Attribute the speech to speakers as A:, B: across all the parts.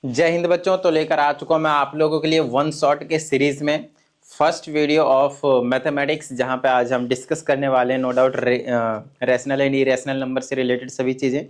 A: जय हिंद बच्चों। तो लेकर आ चुका हूं मैं आप लोगों के लिए वन शॉट के सीरीज में फर्स्ट वीडियो ऑफ मैथमेटिक्स, जहां पे आज हम डिस्कस करने वाले हैं no doubt rational and irrational number से रिलेटेड सभी चीज़ें।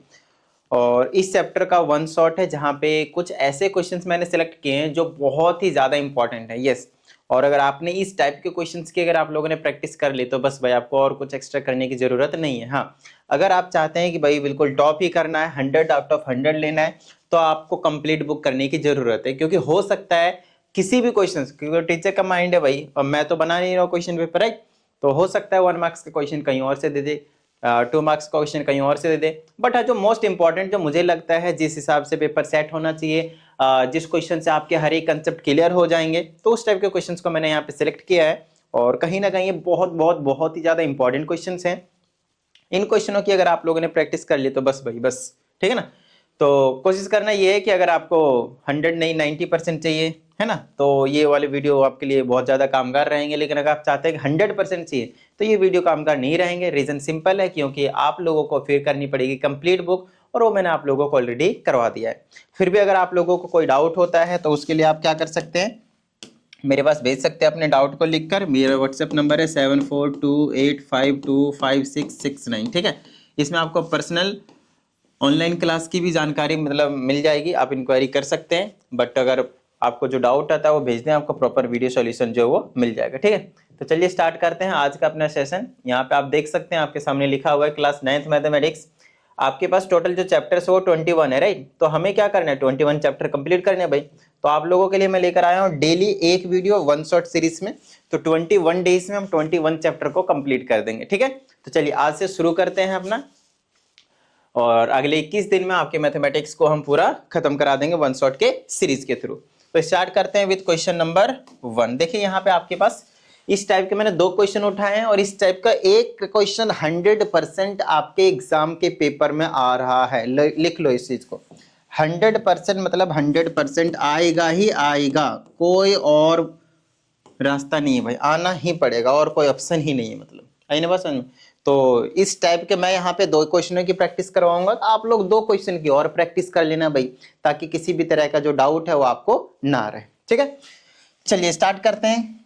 A: और इस चैप्टर का वन शॉट है जहां पे कुछ ऐसे क्वेश्चंस मैंने सेलेक्ट किए हैं जो बहुत ही ज़्यादा इंपॉर्टेंट है। यस, और अगर आपने इस टाइप के क्वेश्चंस की अगर आप लोगों ने प्रैक्टिस कर ली तो बस भाई आपको और कुछ एक्स्ट्रा करने की ज़रूरत नहीं है। हाँ, अगर आप चाहते हैं कि भाई बिल्कुल टॉप ही करना है, 100 आउट ऑफ 100 लेना है, तो आपको कंप्लीट बुक करने की जरूरत है। क्योंकि हो सकता है किसी भी क्वेश्चन, क्योंकि टीचर का माइंड है भाई, और मैं तो बना नहीं रहा हूँ क्वेश्चन पेपर, राइट। तो हो सकता है 1 मार्क्स का क्वेश्चन कहीं और से दे दे, 2 मार्क्स का क्वेश्चन कहीं और से दे दे। बट जो मोस्ट इंपॉर्टेंट जो मुझे लगता है जिस हिसाब से पेपर सेट होना चाहिए, जिस क्वेश्चन से आपके हर एक कंसेप्ट क्लियर हो जाएंगे, तो उस टाइप के क्वेश्चंस को मैंने यहाँ पे सिलेक्ट किया है। और कहीं ना कहीं ये बहुत बहुत बहुत ही ज्यादा इंपॉर्टेंट क्वेश्चंस हैं। इन क्वेश्चनों की अगर आप लोगों ने प्रैक्टिस कर ली तो बस भाई बस, ठीक है ना। तो कोशिश करना ये है कि अगर आपको 100 नहीं 90% चाहिए, है ना, तो ये वाले वीडियो आपके लिए बहुत ज़्यादा कामगार रहेंगे। लेकिन अगर आप चाहते हैं कि 100% चाहिए तो ये वीडियो कामगार नहीं रहेंगे। रीज़न सिंपल है, क्योंकि आप लोगों को फिर करनी पड़ेगी कंप्लीट बुक, और वो मैंने आप लोगों को ऑलरेडी करवा दिया है। फिर भी अगर आप लोगों को कोई डाउट होता है तो उसके लिए आप क्या कर सकते हैं, मेरे पास भेज सकते हैं अपने डाउट को लिखकर। मेरा व्हाट्सएप नंबर है 7428525669, ठीक है। इसमें आपको पर्सनल ऑनलाइन क्लास की भी जानकारी मतलब मिल जाएगी, आप इंक्वायरी कर सकते हैं। बट अगर आपको जो डाउट आता है वो भेज दें, आपको प्रॉपर वीडियो सॉल्यूशन जो है वो मिल जाएगा, ठीक है। तो चलिए स्टार्ट करते हैं आज का अपना सेशन। यहाँ पे आप देख सकते हैं, आपके सामने लिखा हुआ है क्लास 9th मैथमेटिक्स। आपके पास टोटल जो चैप्टर्स है वो 21 है, राइट। तो हमें क्या करना है, 21 चैप्टर कंप्लीट करने हैं भाई। तो आप लोगों के लिए मैं लेकर आया हूँ डेली एक वीडियो वन शॉट सीरीज में। तो 21 डेज में हम 21 चैप्टर को कंप्लीट कर देंगे, ठीक है। तो चलिए आज से शुरू करते हैं अपना, और अगले 21 दिन में आपके मैथमेटिक्स को हम पूरा खत्म करा देंगे वन शॉट के सीरीज के थ्रू। तो स्टार्ट करते हैं विद क्वेश्चन नंबर 1। देखिए यहाँ पे आपके पास इस टाइप के मैंने 2 क्वेश्चन उठाए हैं, और इस टाइप का एक क्वेश्चन 100% आपके एग्जाम के पेपर में आ रहा है। लिख लो इस चीज को, 100% मतलब 100% आएगा ही आएगा, कोई और रास्ता नहीं है भाई, आना ही पड़ेगा, और कोई ऑप्शन ही नहीं है। मतलब आई ना बस। तो इस टाइप के मैं यहाँ पे 2 क्वेश्चनों की प्रैक्टिस करवाऊंगा, तो आप लोग 2 क्वेश्चन की और प्रैक्टिस कर लेना भाई, ताकि किसी भी तरह का जो डाउट है वो आपको ना रहे, ठीक है। चलिए स्टार्ट करते हैं।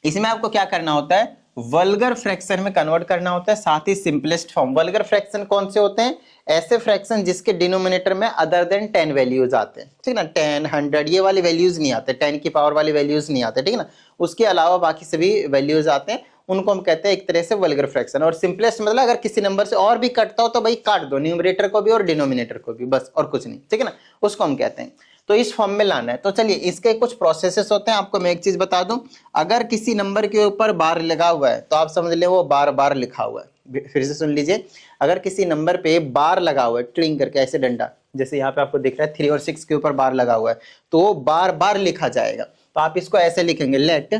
A: इसमें आपको क्या करना होता है, वल्गर फ्रैक्शन में कन्वर्ट करना होता है, साथ ही सिंपलेस्ट फॉर्म। वल्गर फ्रैक्शन कौन से होते हैं, ऐसे फ्रैक्शन जिसके डिनोमिनेटर में अदर देन 10 वैल्यूज आते हैं, ठीक है ना। 10, 100 ये वाली वैल्यूज नहीं आते, 10 की पावर वाली वैल्यूज नहीं आते, ठीक है ना। उसके अलावा बाकी सभी वैल्यूज आते हैं, उनको हम कहते हैं एक तरह से वल्गर फ्रैक्शन। और सिंपलेस्ट मतलब अगर किसी नंबर से और भी कटता हो तो भाई काट दो, न्यूमरेटर को भी और डिनोमिनेटर को भी, बस और कुछ नहीं, ठीक है ना। उसको हम कहते हैं। तो इस फॉर्म में लाना है। तो चलिए इसके कुछ प्रोसेसेस होते हैं। आपको मैं एक चीज बता दूं, अगर किसी नंबर के ऊपर बार लगा हुआ है तो आप समझ ले वो बार बार लिखा हुआ है। फिर से सुन लीजिए, अगर किसी नंबर पे बार लगा हुआ है ट्रिंग करके ऐसे डंडा, जैसे यहाँ पे आपको दिख रहा है 3 और 6 के ऊपर बार लगा हुआ है, तो वो बार बार लिखा जाएगा। तो आप इसको ऐसे लिखेंगे, let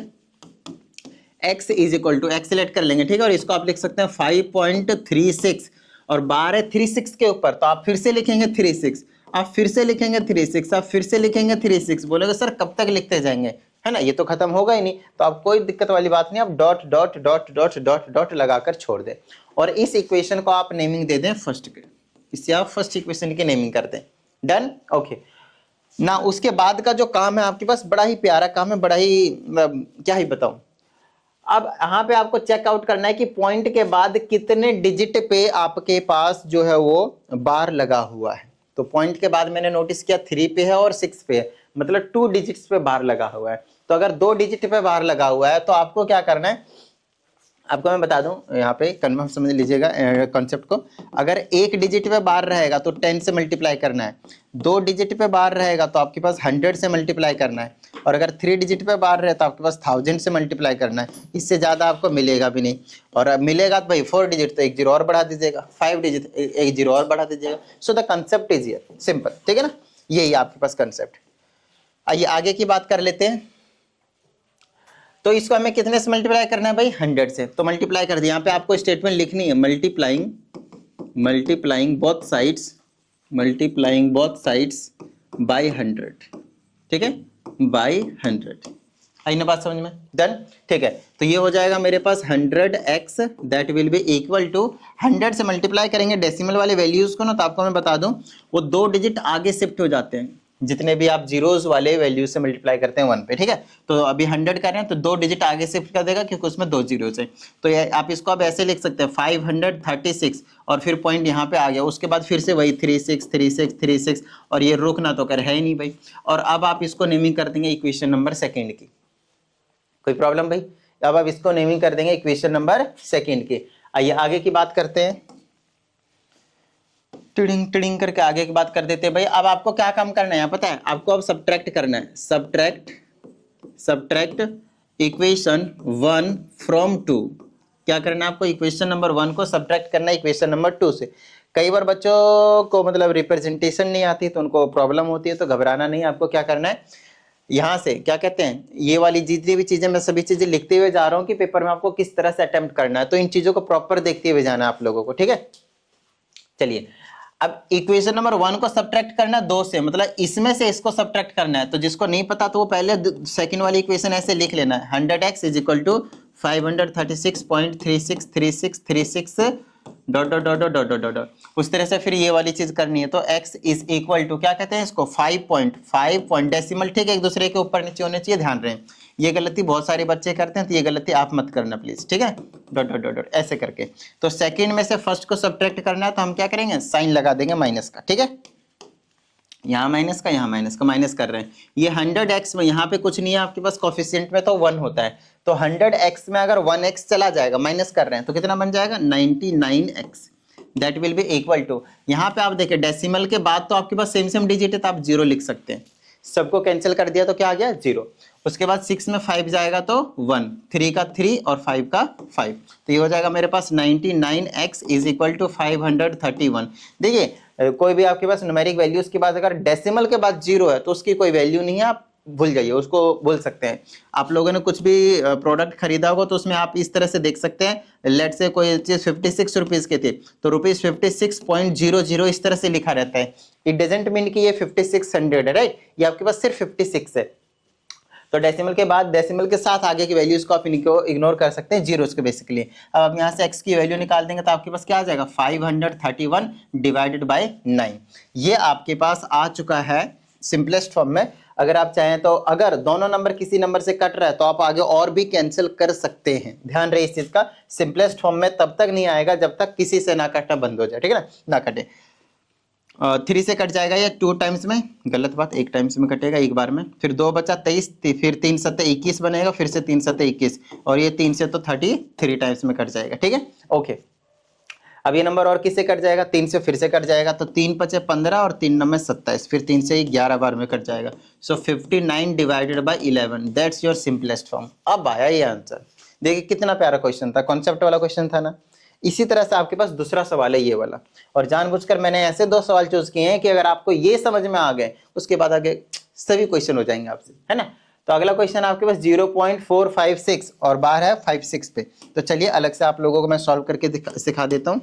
A: x is equal to, x select कर लेंगे, ठीक है। और इसको आप लिख सकते हैं 5.36, और बार है 36 के ऊपर, तो आप फिर से लिखेंगे 36, आप फिर से लिखेंगे 36, आप फिर से लिखेंगे 36। बोलेगा सर कब तक लिखते जाएंगे, है ना, ये तो खत्म होगा ही नहीं। तो आप कोई दिक्कत वाली बात नहीं, आप dot dot dot dot dot dot लगाकर छोड़ दें, और इस इक्वेशन को आप नेमिंग दे दें फर्स्ट के। इससे आप फर्स्ट इक्वेशन की नेमिंग कर दें। डन, ओके ना। उसके बाद का जो काम है आपके पास बड़ा ही प्यारा काम है, बड़ा ही क्या ही बताऊं। अब यहाँ पे आपको चेकआउट करना है कि पॉइंट के बाद कितने डिजिट पे आपके पास जो है वो बार लगा हुआ है। तो पॉइंट के बाद मैंने नोटिस किया 3 पे है और 6 पे है, मतलब 2 डिजिट्स पे बार लगा हुआ है। तो अगर 2 डिजिट पे बार लगा हुआ है तो आपको क्या करना है, आपको मैं बता दूं, यहाँ पे कन्फर्म समझ लीजिएगा कॉन्सेप्ट को। अगर 1 डिजिट पे बार रहेगा तो 10 से मल्टीप्लाई करना है, 2 डिजिट पे बार रहेगा तो आपके पास 100 से मल्टीप्लाई करना है, और अगर 3 डिजिट पे बार रहे तो आपके पास 1000 से मल्टीप्लाई करना है। इससे ज़्यादा आपको मिलेगा भी नहीं, और अब मिलेगा तो भाई 4 डिजिट तो 1 जीरो और बढ़ा दीजिएगा, 5 डिजिट 1 जीरो और बढ़ा दीजिएगा। So the concept is here, simple, ठीक है ना। यही आपके पास कंसेप्ट। आइए आगे की बात कर लेते हैं। तो इसको हमें कितने से मल्टीप्लाई करना है भाई, 100 से। तो मल्टीप्लाई कर दिया, यहाँ पे आपको स्टेटमेंट लिखनी है, मल्टीप्लाइंग बोथ साइड्स बाय 100, ठीक है, बाय 100। आई ना बात समझ में, डन, ठीक है। तो ये हो जाएगा मेरे पास 100x that will be equal to 100 से मल्टीप्लाई करेंगे डेसिमल वाले वैल्यूज को ना, तो आपको मैं बता दूं वो 2 डिजिट आगे शिफ्ट हो जाते हैं। जितने भी आप जीरोस वाले वैल्यू से मल्टीप्लाई करते हैं 1 पे, ठीक है। तो अभी 100 कर रहे हैं तो 2 डिजिट आगे शिफ्ट कर देगा क्योंकि उसमें 2 जीरोस है। तो आप इसको अब ऐसे लिख सकते हैं 536 और फिर पॉइंट यहाँ पे आ गया, उसके बाद फिर से वही 36 36 36 और ये रुकना तो कर है ही नहीं भाई। और अब आप इसको नेमिंग कर देंगे इक्वेशन नंबर सेकेंड की, कोई प्रॉब्लम भाई? अब आप इसको नेमिंग कर देंगे इक्वेशन नंबर सेकेंड की। आइए आगे की बात करते हैं, टिडिंग टिडिंग करके आगे की बात कर देते हैं भाई। अब आपको क्या काम करना है यहाँ पता है आपको? अब सब्ट्रैक्ट करना है, सब्ट्रैक्ट इक्वेशन 1 फ्रॉम 2। क्या करना है आपको? इक्वेशन नंबर 1 को सब्ट्रैक्ट करना है इक्वेशन नंबर 2 से। कई बार बच्चों को मतलब रिप्रेजेंटेशन नहीं आती तो उनको प्रॉब्लम होती है, तो घबराना नहीं। आपको क्या करना है, यहाँ से क्या कहते हैं, ये वाली जितनी भी चीजें मैं सभी चीजें लिखते हुए जा रहा हूँ कि पेपर में आपको किस तरह से अटेम्प्ट करना है, तो इन चीजों को प्रॉपर देखते हुए जाना है आप लोगों को, ठीक है। चलिए अब इक्वेशन नंबर 1 को सब्ट्रैक्ट करना है 2 से, मतलब इसमें से इसको सब्ट्रैक्ट करना है। तो जिसको नहीं पता तो वो पहले सेकंड वाली इक्वेशन ऐसे लिख लेना है, 100x is equal to 536.363636 dot dot dot dot dot dot dot, उस तरह से फिर ये वाली चीज करनी है। तो x इज इक्वल टू क्या कहते हैं इसको, 5 डेसिमल, ठीक है, एक दूसरे के ऊपर नीचे होने चाहिए, ध्यान रहे। ये गलती बहुत सारे बच्चे करते हैं तो ये गलती आप मत करना प्लीज, ठीक है। डॉट डॉट डॉट डॉट ऐसे करके, तो सेकंड में से फर्स्ट को सब्ट्रैक्ट करना है तो हम क्या करेंगे, साइन लगा देंगे माइनस का, ठीक है। यहाँ माइनस का, यहाँ माइनस का, माइनस कर रहे हैं। ये 100x में यहाँ पे कुछ नहीं है आपके पास, कोफिशिएंट में तो 1 होता है, तो 100x में अगर 1x चला जाएगा, माइनस कर रहे हैं तो कितना बन जाएगा, 99x। That will be equal to, यहाँ पे आप देखिए डेसिमल के बाद तो आपके पास सेम डिजिट है तो आप 0 लिख सकते हैं। सबको कैंसिल कर दिया तो क्या आ गया, 0। उसके बाद 6 में 5 जाएगा तो 1, 3 का 3 और 5 का 5, तो ये हो जाएगा मेरे पास 99x इज इक्वल टू 531। देखिए कोई भी आपके पास न्यूमेरिक वैल्यूज के बाद अगर डेसिमल के बाद 0 है तो उसकी कोई वैल्यू नहीं है, आप भूल जाइए, उसको बोल सकते हैं। आप लोगों ने कुछ भी प्रोडक्ट खरीदा होगा तो उसमें आप इस तरह से देख सकते हैं, लेट से कोई चीज 56 रुपीज के थे तो ₹56.00 इस तरह से लिखा रहता है। इट डजेंट मीन कि ये 5600 है, राइट, ये आपके पास सिर्फ 56 है। तो डेसिमल के बाद, डेसिमल के साथ आगे की वैल्यूज को आप इनको इग्नोर कर सकते हैं, जीरोस के बेसिकली। अब आप यहाँ से x की वैल्यू निकाल देंगे तो आपके पास क्या आ जाएगा, 531 डिवाइडेड बाय 9। ये आपके पास आ चुका है सिंपलेस्ट फॉर्म में। अगर आप चाहें तो अगर दोनों नंबर किसी नंबर से कट रहा है तो आप आगे और भी कैंसिल कर सकते हैं, ध्यान रहे इस चीज का। सिंपलेस्ट फॉर्म में तब तक नहीं आएगा जब तक किसी से ना कटना बंद हो जाए, ठीक है ना, ना कटे। 3 से कट जाएगा ये 2 टाइम्स में, गलत बात, 1 टाइम्स में कटेगा एक बार में। फिर 2 बचा 23, फिर 3 सत्ते 21 बनेगा, फिर से 3 सत्ते 21 और ये 3 से तो 33 टाइम्स में कट जाएगा, ठीक है, ओके। अब ये नंबर और किससे कट जाएगा, 3 से फिर से कट जाएगा, तो 3 पचे 15 और 3 9 27, फिर 3 से 11 बार में कट जाएगा। सो 59 divided by 11, that's your simplest form. अब आया ये आंसर, देखिए कितना प्यारा क्वेश्चन था, कॉन्सेप्ट वाला क्वेश्चन था ना। इसी तरह से आपके पास दूसरा सवाल है ये वाला, और जानबूझकर मैंने ऐसे 2 सवाल चूज किए हैं कि अगर आपको ये समझ में आ गए उसके बाद आगे सभी क्वेश्चन हो जाएंगे आपसे, है ना। तो अगला क्वेश्चन आपके पास 0.456 और बार है 56 पे। तो चलिए अलग से आप लोगों को मैं सॉल्व करके सिखा देता हूँ।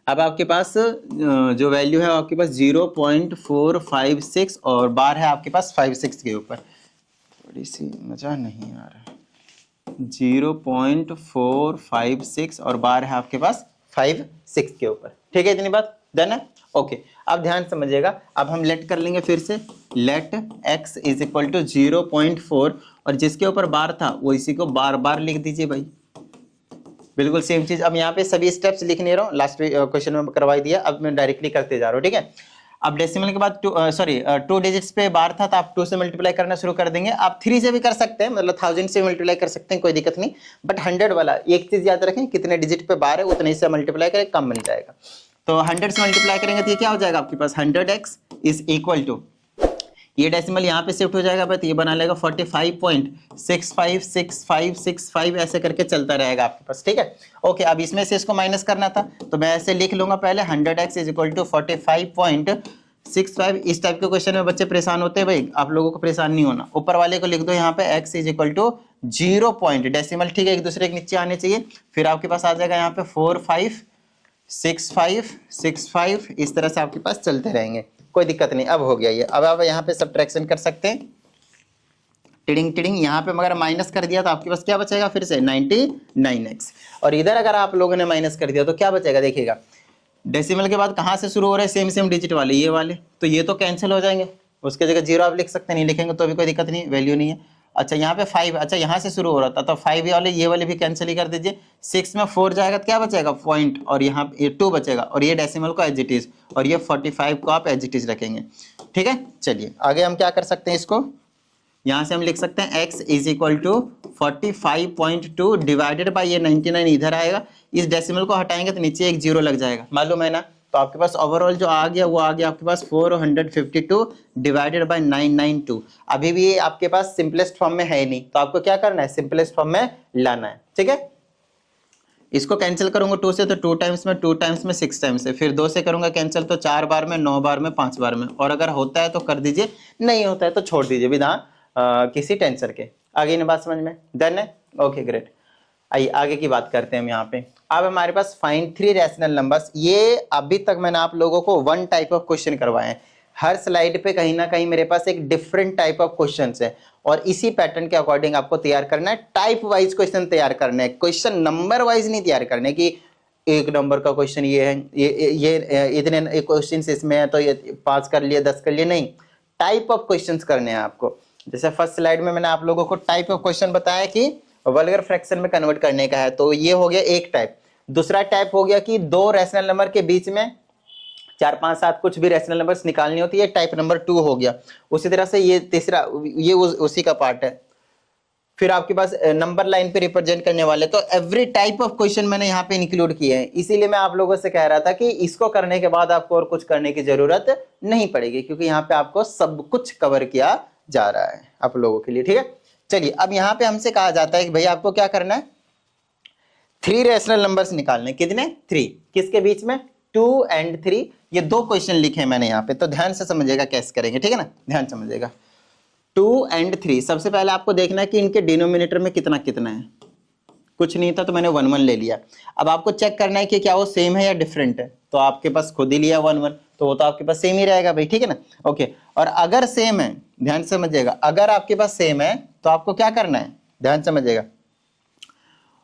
A: अब आपके पास जो वैल्यू है आपके पास 0.456 और बार है आपके पास 56 के ऊपर। थोड़ी सी मजा नहीं आ रहा, 0.456 और बार है आपके पास 56 के ऊपर, ठीक है, इतनी बात डन है, ओके। अब ध्यान समझिएगा, अब हम लेट कर लेंगे फिर से, let x is equal to 0.4 और जिसके ऊपर बार था वो इसी को बार बार लिख दीजिए भाई, बिल्कुल सेम चीज। अब यहाँ पे सभी स्टेप्स लिख नहीं रहा हूँ, लास्ट क्वेश्चन में करवाई दिया, अब मैं डायरेक्टली करते जा रहा हूँ, ठीक है। अब डेसिमल के बाद 2 डिजिट्स पे बार था तो आप 2 से मल्टीप्लाई करना शुरू कर देंगे। आप 3 से भी कर सकते हैं, मतलब 1000 से मल्टीप्लाई कर सकते हैं, कोई दिक्कत नहीं, बट 100 वाला एक चीज याद रखें, कितने डिजिट पे बार है उतने से मल्टीप्लाई करें, कम मिल जाएगा। तो 100 से मल्टीप्लाई करेंगे तो ये क्या हो जाएगा आपके पास, 100x इज इक्वल टू, ये डेसिमल यहाँ पे शिफ्ट हो जाएगा, बट ये बना लेगा 45.656565 ऐसे करके चलता रहेगा आपके पास, ठीक है, ओके। अब इसमें से इसको माइनस करना था तो मैं ऐसे लिख लूंगा पहले, 100x इज इक्वल टू 45.65। इस टाइप के क्वेश्चन में बच्चे परेशान होते हैं भाई, आप लोगों को परेशान नहीं होना। ऊपर वाले को लिख दो यहाँ पे x is equal to 0 point, decimal ठीक है एक दूसरे के नीचे आने चाहिए, फिर आपके पास आ जाएगा यहाँ पे 456565, इस तरह से आपके पास चलते रहेंगे, कोई दिक्कत नहीं। अब हो गया ये, अब आप यहाँ पे सब्ट्रैक्शन कर सकते हैं, टिडिंग टिडिंग, यहाँ पे अगर माइनस कर दिया तो आपके पास क्या बचेगा, फिर से 99x, और इधर अगर आप लोगों ने माइनस कर दिया तो क्या बचेगा, देखिएगा डेसिमल के बाद कहाँ से शुरू हो रहे हैं, सेम डिजिट वाले, ये वाले, तो ये तो कैंसिल हो जाएंगे, उसके जगह 0 आप लिख सकते हैं, नहीं लिखेंगे तो भी कोई दिक्कत नहीं, वैल्यू नहीं है। अच्छा यहाँ पे 5, अच्छा यहाँ से शुरू हो रहा था तो 5 ये वाले भी कैंसिल ही कर दीजिए। 6 में 4 जाएगा तो क्या बचेगा, पॉइंट, और यहाँ पे 2 बचेगा, और ये डेसिमल को एज इट इज, और ये 45 को आप एज इट इज रखेंगे। ठीक है, चलिए आगे हम क्या कर सकते हैं, इसको यहाँ से हम लिख सकते हैं x is equal to 45.2 divided by ये 99 इधर आएगा, इस डेसिमल को हटाएंगे तो नीचे एक 0 लग जाएगा, मालूम है ना। तो आपके पास ओवरऑल जो आ गया वो आ गया आपके पास 452 डिवाइडेड बाई 992। अभी भी ये आपके पास सिंपलेस्ट फॉर्म में है नहीं, तो आपको क्या करना है, सिंपलेस्ट फॉर्म में लाना है। ठीक है, इसको कैंसिल करूंगा 2 से तो 2 टाइम्स में, 2 टाइम्स में 6 टाइम्स से, फिर 2 से करूंगा कैंसिल तो 4 बार में, 9 बार में, 5 बार में, और अगर होता है तो कर दीजिए, नहीं होता है तो छोड़ दीजिए बिना किसी टेंशन के। आगे ना बात समझ में, डन है, ओके ग्रेट। आइए आगे की बात करते हैं हम यहाँ पे। अब हमारे पास फाइंड 3 रैशनल नंबर्स, ये अभी तक मैंने आप लोगों को 1 टाइप ऑफ क्वेश्चन करवाए हैं, हर स्लाइड पे कहीं ना कहीं मेरे पास एक डिफरेंट टाइप ऑफ क्वेश्चंस है, और इसी पैटर्न के अकॉर्डिंग आपको तैयार करना है, टाइप वाइज क्वेश्चन तैयार करना है, क्वेश्चन नंबर वाइज नहीं तैयार करने की 1 नंबर का क्वेश्चन ये है, ये इतने क्वेश्चन इसमें है तो ये 5 कर लिए, 10 कर लिए, नहीं, टाइप ऑफ क्वेश्चंस करने हैं आपको। जैसे फर्स्ट स्लाइड में मैंने आप लोगों को टाइप ऑफ क्वेश्चन बताया कि वल्गर फ्रैक्शन में कन्वर्ट करने का है, तो ये हो गया एक टाइप। दूसरा टाइप हो गया कि 2 रैशनल नंबर के बीच में 4, 5, 7 कुछ भी रैशनल नंबर्स निकालनी होती है, टाइप नंबर 2 हो गया। उसी तरह से ये तीसरा, ये उसी का पार्ट है। फिर आपके पास नंबर लाइन पे रिप्रेजेंट करने वाले, तो एवरी टाइप ऑफ क्वेश्चन मैंने यहाँ पे इंक्लूड किए हैं, इसीलिए मैं आप लोगों से कह रहा था कि इसको करने के बाद आपको और कुछ करने की जरूरत नहीं पड़ेगी, क्योंकि यहाँ पे आपको सब कुछ कवर किया जा रहा है आप लोगों के लिए। ठीक है, चलिए अब यहाँ पे हमसे कहा जाता है कि भाई आपको क्या करना है, 3 रैशनल नंबर्स निकालने, कितने, 3, किसके बीच में, 2 and 3। ये 2 क्वेश्चन लिखे हैं मैंने यहाँ पे, तो ध्यान से समझिएगा कैसे करेंगे, ठीक है ना, ध्यान समझिएगा। 2 and 3, सबसे पहले आपको देखना है कि इनके डिनोमिनेटर में कितना कितना है, कुछ नहीं था तो मैंने 1 1 ले लिया। अब आपको चेक करना है कि क्या वो सेम है या डिफरेंट है, तो आपके पास खुद ही लिया 1 1, तो वो तो आपके पास सेम ही रहेगा भाई, ठीक है ना, ओके। और अगर सेम है, ध्यान से समझिएगा, अगर आपके पास सेम है तो आपको क्या करना है, ध्यान समझिएगा,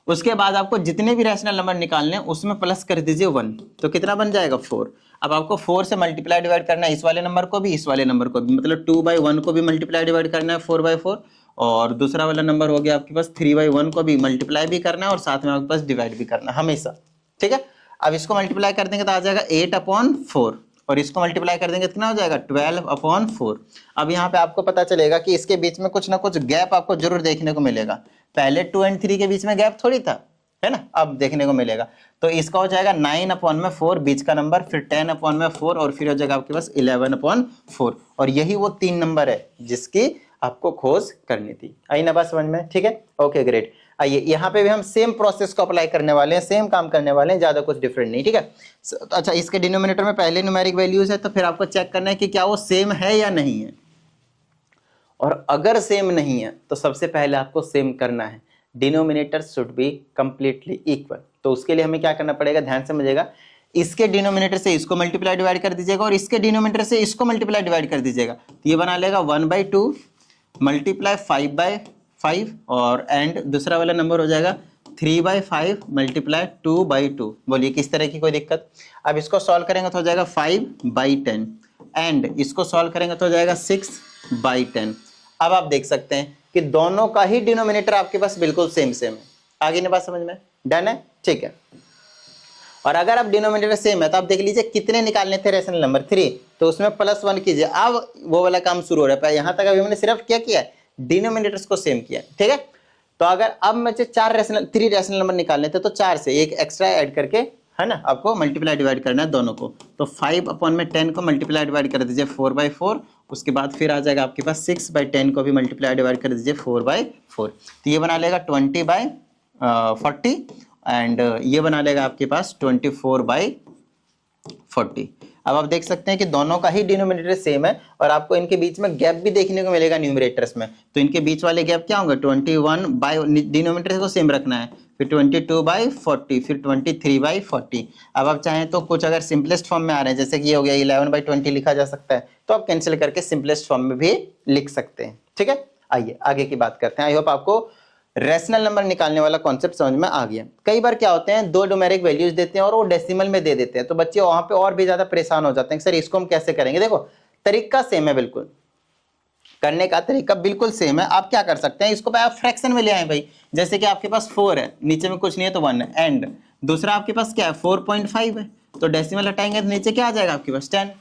A: उसके बाद आपको जितने भी रैशनल नंबर निकालने हैं उसमें प्लस कर दीजिए 1, तो कितना बन जाएगा, 4। अब आपको 4 से मल्टीप्लाई डिवाइड करना है, इस वाले नंबर को भी, इस वाले नंबर को भी, मतलब 2/1 को भी मल्टीप्लाई डिवाइड करना है 4/4, और दूसरा वाला नंबर हो गया आपके पास 3/1 को भी मल्टीप्लाई भी करना है और साथ में आपके पास डिवाइड भी करना है हमेशा, ठीक है। अब इसको मल्टीप्लाई कर देंगे तो आ जाएगा 8/4, और इसको मल्टीप्लाई कर देंगे कितना हो जाएगा, 12/4। अब यहाँ पे आपको पता चलेगा कि इसके बीच में कुछ ना कुछ गैप आपको जरूर देखने को मिलेगा, पहले 2 and 3 के बीच में गैप थोड़ी था, है ना, अब देखने को मिलेगा। तो इसका हो जाएगा 9/4 बीच का नंबर, फिर 10/4, और फिर हो जाएगा आपके पास 11/4, और यही वो 3 नंबर है जिसकी आपको खोज करनी थी। आई ना बात समझ में, ठीक है, ओके ग्रेट। आइए यहाँ पे भी हम सेम प्रोसेस को अप्लाई करने वाले हैं, सेम काम करने वाले हैं, ज्यादा कुछ डिफरेंट नहीं, ठीक है। अच्छा, इसके डिनोमिनेटर में पहले न्यूमेरिक वैल्यूज है, तो फिर आपको चेक करना है कि क्या वो सेम है या नहीं है, और अगर सेम नहीं है तो सबसे पहले आपको सेम करना है, denominator should be completely equal. तो उसके लिए हमें क्या करना पड़ेगा, ध्यान समझिएगा, इसके डिनोमिनेटर से इसको मल्टीप्लाई डिवाइड कर दीजिएगा, और इसके डिनोमिनेटर से इसको मल्टीप्लाई डिवाइड कर दीजिएगा, तो ये बना लेगा 1/2 मल्टीप्लाई 5/5, और एंड दूसरा वाला नंबर हो जाएगा 3/5 मल्टीप्लाई 2/2। बोलिए किस तरह की कोई दिक्कत। अब इसको सॉल्व करेंगे तो हो जाएगा 5/10, एंड इसको सॉल्व करेंगे तो हो जाएगा 6/10। अब आप देख सकते हैं कि दोनों का ही डिनोमिनेटर आपके पास बिल्कुल सेम है। आगे नहीं बात समझ में, डन है, ठीक है। और अगर आप डिनोमिनेटर सेम है तो आप देख लीजिए कितने निकालने थे रैशनल नंबर, 3, तो उसमें +1 कीजिए। अब वो वाला काम शुरू हो रहा है, यहाँ तक अभी हमने सिर्फ क्या किया है, डिनोमिनेटर्स को सेम किया, ठीक है। तो अगर अब मुझे 3 रैशनल नंबर निकालने थे, तो 4 से एक एक्स्ट्रा ऐड करके, है ना, आपको मल्टीप्लाई डिवाइड करना है दोनों को। तो 5/10 को मल्टीप्लाई डिवाइड कर दीजिए 4/4, उसके बाद फिर आ जाएगा आपके पास 6/10 को भी मल्टीप्लाई डिवाइड कर दीजिए 4/4, तो ये बना लेगा 20/40, एंड ये बना लेगा आपके पास 24/40। अब आप देख सकते हैं कि दोनों का ही डिनोमिनेटर सेम है, और आपको इनके बीच में गैप भी देखने को मिलेगा न्यूमरेटर्स में। तो इनके बीच वाले गैप क्या होंगे, 21 डिनोमिनेटर को सेम रखना है, फिर 22/40, फिर 23/40। अब आप चाहें तो कुछ अगर सिंपलेस्ट फॉर्म में आ रहे हैं, जैसे कि ये हो गया 11/20 लिखा जा सकता है, तो आप कैंसिल करके सिंपलेस्ट फॉर्म में भी लिख सकते हैं, ठीक है। आइए आगे की बात करते हैं। आई होप आपको रैशनल नंबर निकालने वाला कॉन्सेप्ट समझ में आ गया। कई बार क्या होते हैं, दो न्यूमेरिक वैल्यूज देते हैं और वो डेसिमल में दे देते हैं, तो बच्चे वहां पे और भी ज्यादा परेशान हो जाते हैं सर इसको हम कैसे करेंगे। देखो तरीका सेम है, बिल्कुल करने का तरीका बिल्कुल सेम है। आप क्या कर सकते हैं, इसको आप फ्रैक्शन में ले आए भाई। जैसे कि आपके पास 4 है, नीचे में कुछ नहीं है तो 1 है, एंड दूसरा आपके पास क्या है 4.5 है, तो डेसिमल हटाएंगे तो नीचे क्या आ जाएगा आपके पास 10।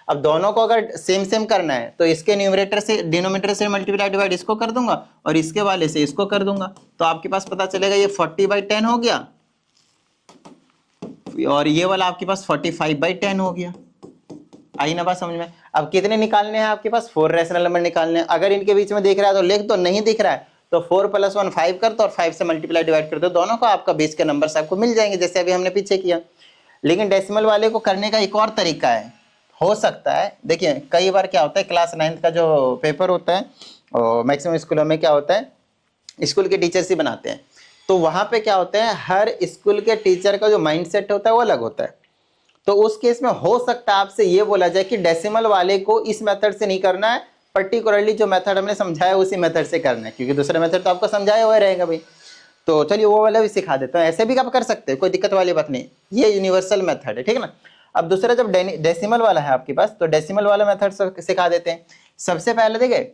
A: अब दोनों को अगर सेम सेम करना है तो इसके न्यूमरेटर से डिनोमिनेटर से मल्टीप्लाई डिवाइड इसको कर दूंगा और इसके वाले से इसको कर दूंगा, तो आपके पास पता चलेगा ये 40/10 हो गया और ये वाला आपके पास 45/10 हो गया। आई ना बात समझ में। अब कितने निकालने हैं आपके पास, 4 रैशनल नंबर निकालने हैं। अगर इनके बीच में दिख रहा है तो लिख दो, नहीं दिख रहा है तो 4 + 1 5 कर दो और 5 से मल्टीप्लाई डिवाइड कर दो, दोनों को आपका बीच के नंबर आपको मिल जाएंगे जैसे अभी हमने पीछे किया। लेकिन डेसिमल वाले को करने का एक और तरीका है, हो सकता है। देखिए कई बार क्या होता है, क्लास 9th का जो पेपर होता है और मैक्सिमम स्कूलों में क्या होता है, स्कूल के टीचर्स ही बनाते हैं, तो वहां पे क्या होता है, हर स्कूल के टीचर का जो माइंडसेट होता है वो अलग होता है। तो उस केस में हो सकता है आपसे ये बोला जाए कि डेसिमल वाले को इस मेथड से नहीं करना है, पर्टिकुलरली जो मेथड हमने समझाया उसी मेथड से करना है, क्योंकि दूसरा मेथड तो आपको समझाया हुआ रहेगा भाई। तो चलिए वो वाला भी सिखा देता हूँ, ऐसे भी आप कर सकते हैं, कोई दिक्कत वाली बात नहीं, ये यूनिवर्सल मेथड है, ठीक है ना। अब दूसरा जब डेसिमल वाला है आपके पास, तो डेसिमल वाला मेथड सिखा देते हैं। सबसे पहले देखिए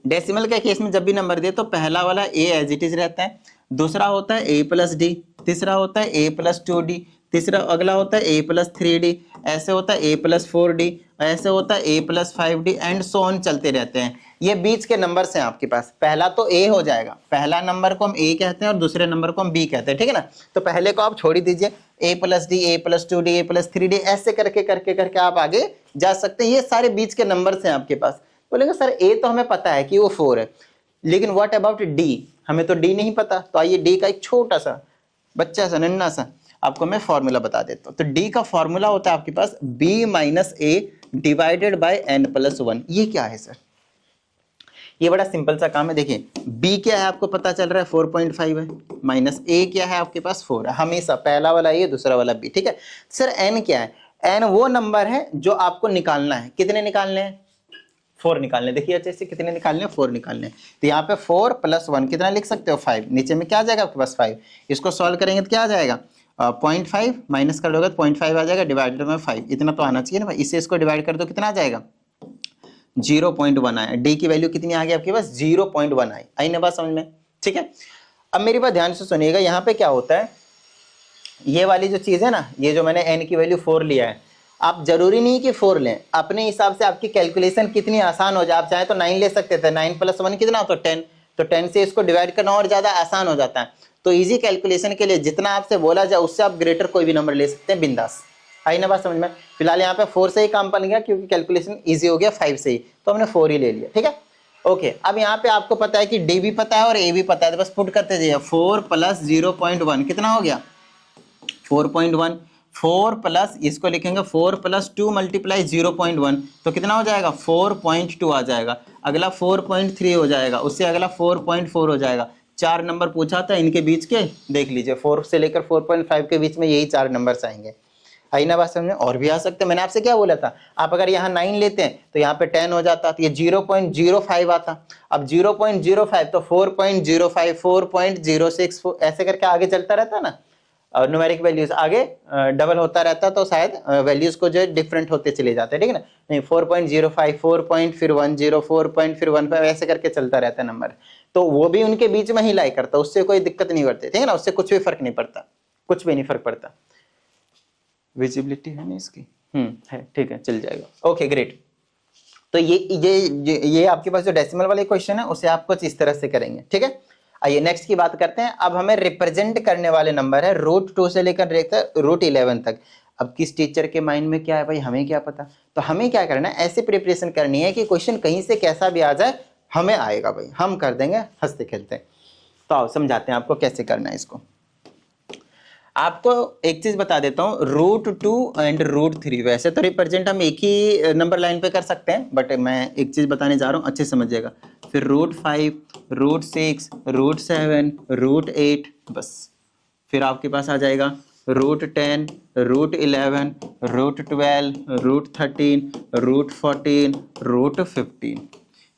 A: डेसिमल के केस में जब भी नंबर दे तो पहला वाला a एज इट इज रहता है, दूसरा होता है a + d, तीसरा होता है a + 2d, तीसरा अगला होता है a + 3d, ऐसे होता है a + 4d, ऐसे होता है a + 5d and so on चलते रहते हैं। ये बीच के नंबर्स हैं आपके पास। पहला तो a हो जाएगा, पहला नंबर को हम a कहते हैं और दूसरे नंबर को हम b कहते हैं, ठीक है ना। तो पहले को आप छोड़ ही दीजिए, a + d, a + 2d, a + 3d, ऐसे करके करके करके आप आगे जा सकते हैं। ये सारे बीच के नंबर्स हैं आपके पास। बोलेंगे सर a तो हमें पता है कि वो 4 है, लेकिन व्हाट अबाउट d, हमें तो d नहीं पता। तो आइए d का एक छोटा सा बच्चा सा नन्ना सा आपको मैं फॉर्मूला बता देता हूँ। तो d का फॉर्मूला होता है आपके पास b - a divided by n + 1। ये क्या है सर, ये बड़ा सिंपल सा काम है। देखिए b क्या है आपको पता चल रहा है 4.5 है, माइनस a क्या है आपके पास 4 है, हमेशा पहला वाला a दूसरा वाला b, ठीक है। सर n क्या है, n वो नंबर है जो आपको निकालना है। कितने निकालने हैं, 4 निकालने। देखिए अच्छे से कितने निकालने हैं, 4 निकालने हैं। तो यहाँ पे 4 + 1 कितना लिख सकते हो 5, नीचे में क्या आ जाएगा आपके पास 5। इसको सॉल्व करेंगे तो क्या आ जाएगा 0.5 माइनस कर दोगे तो 0.5 आ जाएगा, डिवाइडेड में 5, इतना तो आना चाहिए ना भाई। इससे इसको डिवाइड कर दो कितना आ जाएगा 0.1 आया। डी की वैल्यू कितनी आ गई आपके पास 0.1 आई। आई ना बात समझ में, ठीक है। अब मेरी बात ध्यान से सुनिएगा, यहाँ पे क्या होता है, ये वाली जो चीज है ना, ये जो मैंने n की वैल्यू 4 लिया है, आप जरूरी नहीं कि 4 लें, अपने हिसाब से आपकी कैलकुलेशन कितनी आसान हो जाए। आप चाहे तो 9 ले सकते थे, 9 + 1 कितना होता है 10, तो 10 से इसको डिवाइड करना और ज्यादा आसान हो जाता है। तो इजी कैलकुलेशन के लिए जितना आपसे बोला जाए उससे आप ग्रेटर कोई भी नंबर ले सकते हैं बिंदास। आई ना बात समझ में। फिलहाल यहाँ पे 4 से ही काम बन गया क्योंकि कैलकुलेशन ईजी हो गया 5 से ही, तो हमने 4 ही ले लिया, ठीक है। ओके अब यहाँ पे आपको पता है कि डी भी पता है और ए भी पता है, तो बस पुट करते जाइए। 4 + 0.1 कितना हो गया 4.1, 4 प्लस इसको लिखेंगे 4 + 2 × 0.1 तो कितना हो जाएगा 4.2 आ जाएगा। अगला 4.3 हो जाएगा, उससे अगला 4.4 हो जाएगा। 4 नंबर पूछा था इनके बीच के, देख लीजिए 4 से लेकर 4.5 के बीच में यही 4 नंबर्स आएंगे। आई ना बात समझ में। और भी आ सकते हैं, मैंने आपसे क्या बोला था, आप अगर यहाँ 9 लेते हैं तो यहाँ पे 10 हो जाता, तो ये 0.05 आता। अब 0.05 तो 4.05, 4.06 ऐसे करके आगे चलता रहता ना, और न्यूमेरिक वैल्यूज आगे डबल होता रहता, तो शायद वैल्यूज को जो डिफरेंट होते चले जाते हैं, ठीक है ना। नहीं 4.05, 4. फिर 10, 4. फिर 15 ऐसे करके चलता रहता है नंबर। तो वो भी उनके बीच में ही लाई करता, उससे कोई दिक्कत नहीं करती, ठीक है ना, उससे कुछ भी फर्क नहीं पड़ता, कुछ भी नहीं फर्क पड़ता। विजिबिलिटी है ना इसकी, है, ठीक है, चल जाएगा। Okay great. तो ये आपके पास जो डेसिमल वाले क्वेश्चन है उसे आप कुछ इस तरह से करेंगे, ठीक है। आइए नेक्स्ट की बात करते हैं। अब हमें रिप्रेजेंट करने वाले नंबर है √2 से लेकर √11 तक। अब किस टीचर के माइंड में क्या है भाई, हमें क्या पता। तो हमें क्या करना है, ऐसी प्रिपरेशन करनी है कि क्वेश्चन कहीं से कैसा भी आ जाए हमें आएगा भाई, हम कर देंगे हंसते खेलते। तो आओ समझाते हैं आपको कैसे करना है इसको। आपको एक चीज बता देता हूँ, √2 एंड √3 वैसे तो रिप्रेजेंट हम एक ही नंबर लाइन पे कर सकते हैं, बट मैं एक चीज बताने जा रहा हूँ, अच्छे समझिएगा। फिर √5, √6, √7, √8, बस फिर आपके पास आ जाएगा √10, √11, √12, √13, √14, √15।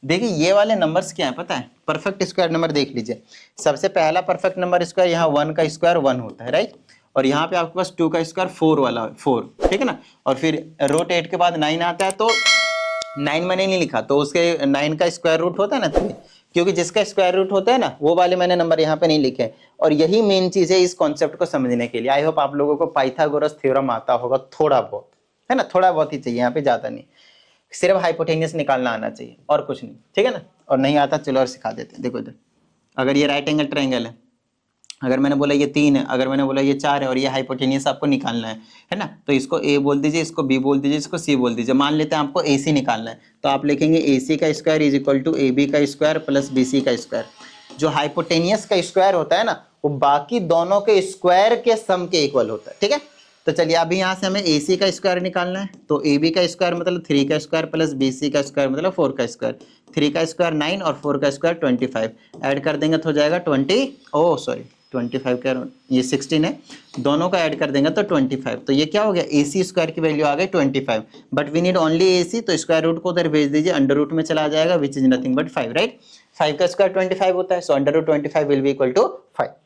A: देखिए ये वाले नंबर्स क्या है पता है, परफेक्ट स्क्वायर नंबर देख लीजिए, सबसे पहला परफेक्ट नंबर स्क्वायर यहाँ 1 का स्क्वायर 1 होता है, राइट। और यहाँ पे आपके पास 2 का स्क्वायर 4 वाला 4, ठीक है ना। और फिर रूट 8 के बाद 9 आता है, तो 9 मैंने नहीं लिखा, तो उसके 9 का स्क्वायर रूट होता है ना 3, क्योंकि जिसका स्क्वायर रूट होता है ना वो वाले मैंने नंबर यहाँ पे नहीं लिखे। और यही मेन चीज है इस कॉन्सेप्ट को समझने के लिए। आई होप आप लोगों को पाइथागोरस थ्योरम आता होगा थोड़ा बहुत, है ना, थोड़ा बहुत ही चाहिए, यहाँ पे ज्यादा नहीं, सिर्फ हाइपोटेन्यूस निकालना आना चाहिए और कुछ नहीं, ठीक है ना। और नहीं आता चलो और सिखा देते हैं। देखो इधर अगर ये राइट एंगल ट्रायंगल है, अगर मैंने बोला ये 3 है, अगर मैंने बोला ये 4 है और ये हाइपोटेन्यूस आपको निकालना है ना, तो इसको ए बोल दीजिए, इसको बी बोल दीजिए, इसको सी बोल दीजिए। मान लेते हैं आपको ए सी निकालना है, तो आप लिखेंगे ए सी का square is equal to A B का स्क्वायर प्लस बी सी का स्क्वायर। जो हाइपोटेन्यूस का स्क्वायर होता है ना वो बाकी दोनों के स्क्वायर के सम के इक्वल होता है, ठीक है। तो चलिए अभी यहाँ से हमें ए सी का स्क्वायर निकालना है, तो ए बी का स्क्वायर मतलब 3 का स्क्वायर प्लस बी सी का स्क्वायर मतलब 4 का स्क्वायर। 3 का स्क्वायर 9 और 4 का स्क्वायर 25, ऐड कर देंगे तो हो जाएगा 25 का ये 16 है, दोनों का ऐड कर देंगे तो 25। तो ये क्या हो गया, ए सी स्क्वायर की वैल्यू आ गई 25, बट वी नीड ओनली ए सी, तो स्क्वायर रूट को उधर भेज दीजिए, अंडर रूट में चला जाएगा, which is nothing but 5, right. 5 का स्क्वायर 25 होता है, so under root 25 will be equal to 5।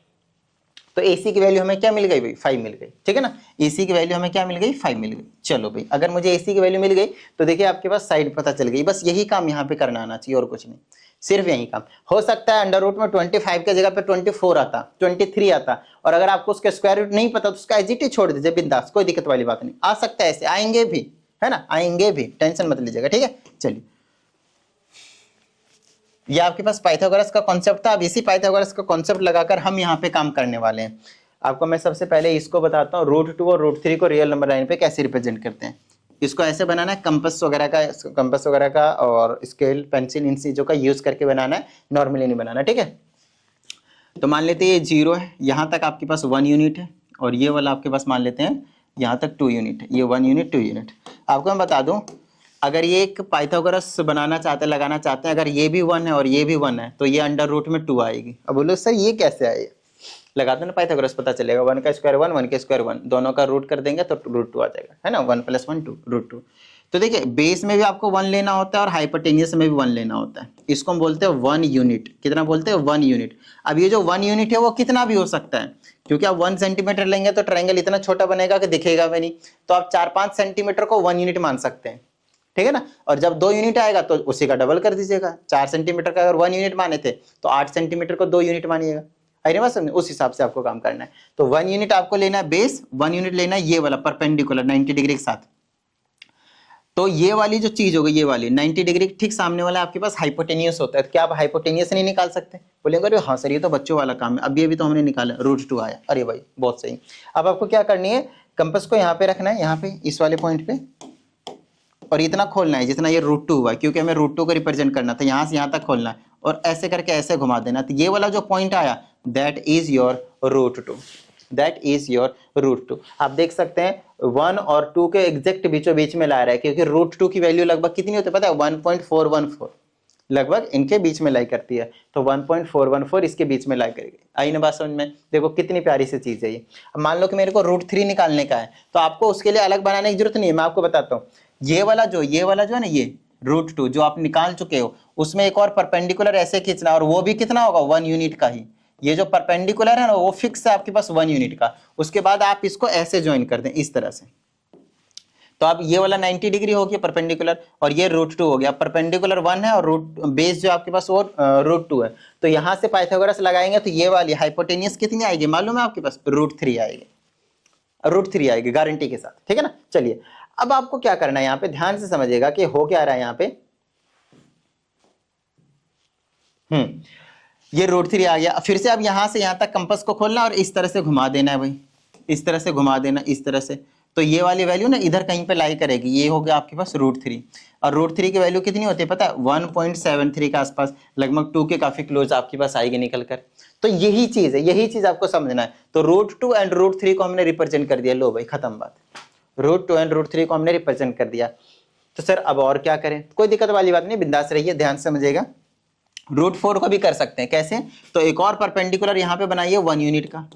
A: तो AC की वैल्यू हमें क्या मिल गई भाई, 5 मिल गई, ठीक है ना। AC की वैल्यू हमें क्या मिल गई, 5 मिल गई। चलो भाई अगर मुझे AC की वैल्यू मिल गई तो देखिए आपके पास साइड पता चल गई, बस यही काम यहाँ पे करना आना चाहिए और कुछ नहीं, सिर्फ यही काम। हो सकता है अंडर रूट में 25 की जगह पे 24 आता, 23 आता, और अगर आपको उसका स्क्वायर रूट नहीं पता तो उसका एजिटी छोड़ दीजिए बिंदास, कोई दिक्कत वाली बात नहीं, आ सकता है ऐसे, आएंगे भी, है ना, आएंगे भी, टेंशन मत लीजिएगा, ठीक है। चलिए ये आपके पास पाइथागोरस का कॉन्सेप्ट था। अब इसी पाइथागोरस का कॉन्सेप्ट लगाकर हम यहाँ पे काम करने वाले हैं। आपको मैं सबसे पहले इसको बताता हूँ, रूट 2 और रूट 3 को रियल नंबर लाइन पे कैसे रिप्रेजेंट करते हैं। इसको ऐसे बनाना है, कंपास वगैरह का और स्केल पेंसिल इन चीजों का यूज करके बनाना है, नॉर्मली नहीं बनाना, ठीक है। तो मान लेते हैं ये 0 है, यहाँ तक आपके पास 1 यूनिट है, और ये वाला आपके पास मान लेते हैं यहाँ तक 2 यूनिट है, ये 1 यूनिट 2 यूनिट। आपको मैं बता दूं, अगर ये एक पाइथागोरस बनाना चाहते हैं, लगाना चाहते हैं, अगर ये भी 1 है और ये भी 1 है तो ये अंडर रूट में 2 आएगी। अब बोलो सर ये कैसे आए, लगा दो ना पाइथागोरस, पता चलेगा। 1 का स्क्वायर 1, 1 का स्क्वायर 1, दोनों का रूट कर देंगे तो रूट 2 आ जाएगा, है ना। 1 + 1 2 रूट 2। तो देखिए बेस में भी आपको 1 लेना होता है और हाइपोटेन्यूस में भी 1 लेना होता है। इसको हम बोलते हैं 1 यूनिट। कितना बोलते हैं, 1 यूनिट। अब ये जो 1 यूनिट है वो कितना भी हो सकता है, क्योंकि आप 1 सेंटीमीटर लेंगे तो ट्रायंगल इतना छोटा बनेगा कि दिखेगा भी नहीं, तो आप 4-5 सेंटीमीटर को 1 यूनिट मान सकते हैं, ठीक है ना। और जब 2 यूनिट आएगा तो उसी का डबल कर दीजिएगा। 4 सेंटीमीटर का अगर 1 यूनिट माने थे तो 8 सेंटीमीटर को 2 यूनिट मानिएगा, अरे बस उस हिसाब से आपको काम करना है। तो 1 यूनिट आपको लेना है बेस, 1 यूनिट लेना है ये वाला परपेंडिकुलर 90 डिग्री के साथ। तो ये वाली जो चीज होगी, ये वाली 90 डिग्री ठीक सामने वाला आपके पास हाइपोटेन्यूस होता है। तो क्या आप हाइपोटेन्यूस नहीं निकाल सकते, बोलेंगे अरे हाँ सर ये तो बच्चों वाला काम है। अब ये भी तो हमने निकाला, रूट 2 आया, अरे भाई बहुत सही। अब आपको क्या करनी है, कंपास को यहाँ पे रखना है, यहाँ पे इस वाले पॉइंट पे, और इतना खोलना है जितना ये रूट 2 हुआ, क्योंकि हमें रूट 2 को रिप्रेजेंट करना था, यहाँ से यहाँ तक खोलना है और ऐसे करके ऐसे घुमा देना। तो ये वाला जो पॉइंट आया that is your root 2, that is your root 2। आप देख सकते हैं 1 और 2 के एग्जैक्ट बीचों बीच में ला रहा है, क्योंकि रूट 2 की वैल्यू लगभग कितनी होती है पता है, 1.414 लगभग इनके बीच में लाई करती है। तो 1.414 इसके बीच में लाई करेगी। आई ना बात समझ में, देखो कितनी प्यारी सी चीज है ये। अब मान लो कि मेरे को रूट 3 निकालने का है, तो आपको उसके लिए अलग बनाने की जरूरत नहीं है, मैं आपको बताता हूँ। ये वाला जो है ना, ये रूट 2 जो आप निकाल चुके हो, उसमें एक और परपेंडिकुलर ऐसे खींचना, और वो भी कितना होगा, 1 यूनिट का ही। ये जो परपेंडिकुलर है ना वो फिक्स है आपके पास 1 यूनिट का। उसके बाद आप इसको ऐसे ज्वाइन कर दें इस तरह से, तो अब ये वाला 90 डिग्री हो गया परपेंडिकुलर, और ये रूट 2 हो गया। परपेंडिकुलर 1 है और रूट बेस जो आपके पास वो रूट 2 है। तो यहां से पाइथागोरस लगाएंगे तो ये वाली हाइपोटेन्यूस कितनी आएगी मालूम है आपके पास, रूट 3 आएगी, रूट 3 आएगी गारंटी के साथ, ठीक है ना। चलिए अब आपको क्या करना है, यहाँ पे ध्यान से समझिएगा कि हो क्या रहा है यहाँ पे। ये रूट 3 आ गया। फिर से अब यहां से यहां तक कंपास को खोलना और इस तरह से घुमा देना है भाई, इस तरह से घुमा देना, इस तरह से। तो ये वाली वैल्यू ना इधर कहीं पे लाई करेगी, ये हो गया आपके पास रूट 3। और रूट 3 की वैल्यू कितनी होती है पता है, 1.73 के आसपास, लगभग 2 के काफी क्लोज आपके पास आएगी निकल कर। तो यही चीज है, यही चीज आपको समझना है। तो रूट 2 एंड रूट 3 को हमने रिप्रेजेंट कर दिया, लो भाई खत्म बात। रूट 2 एंड रूट 3 को हमने रिप्रेजेंट कर दिया। तो सर अब और क्या करें, कोई दिक्कत वाली बात नहीं, बिंदास रहिए, ध्यान से समझिएगा। रूट 4 को भी कर सकते हैं, कैसे, तो एक और परपेंडिकुलर यहाँ पे बनाइए 1 यूनिट का,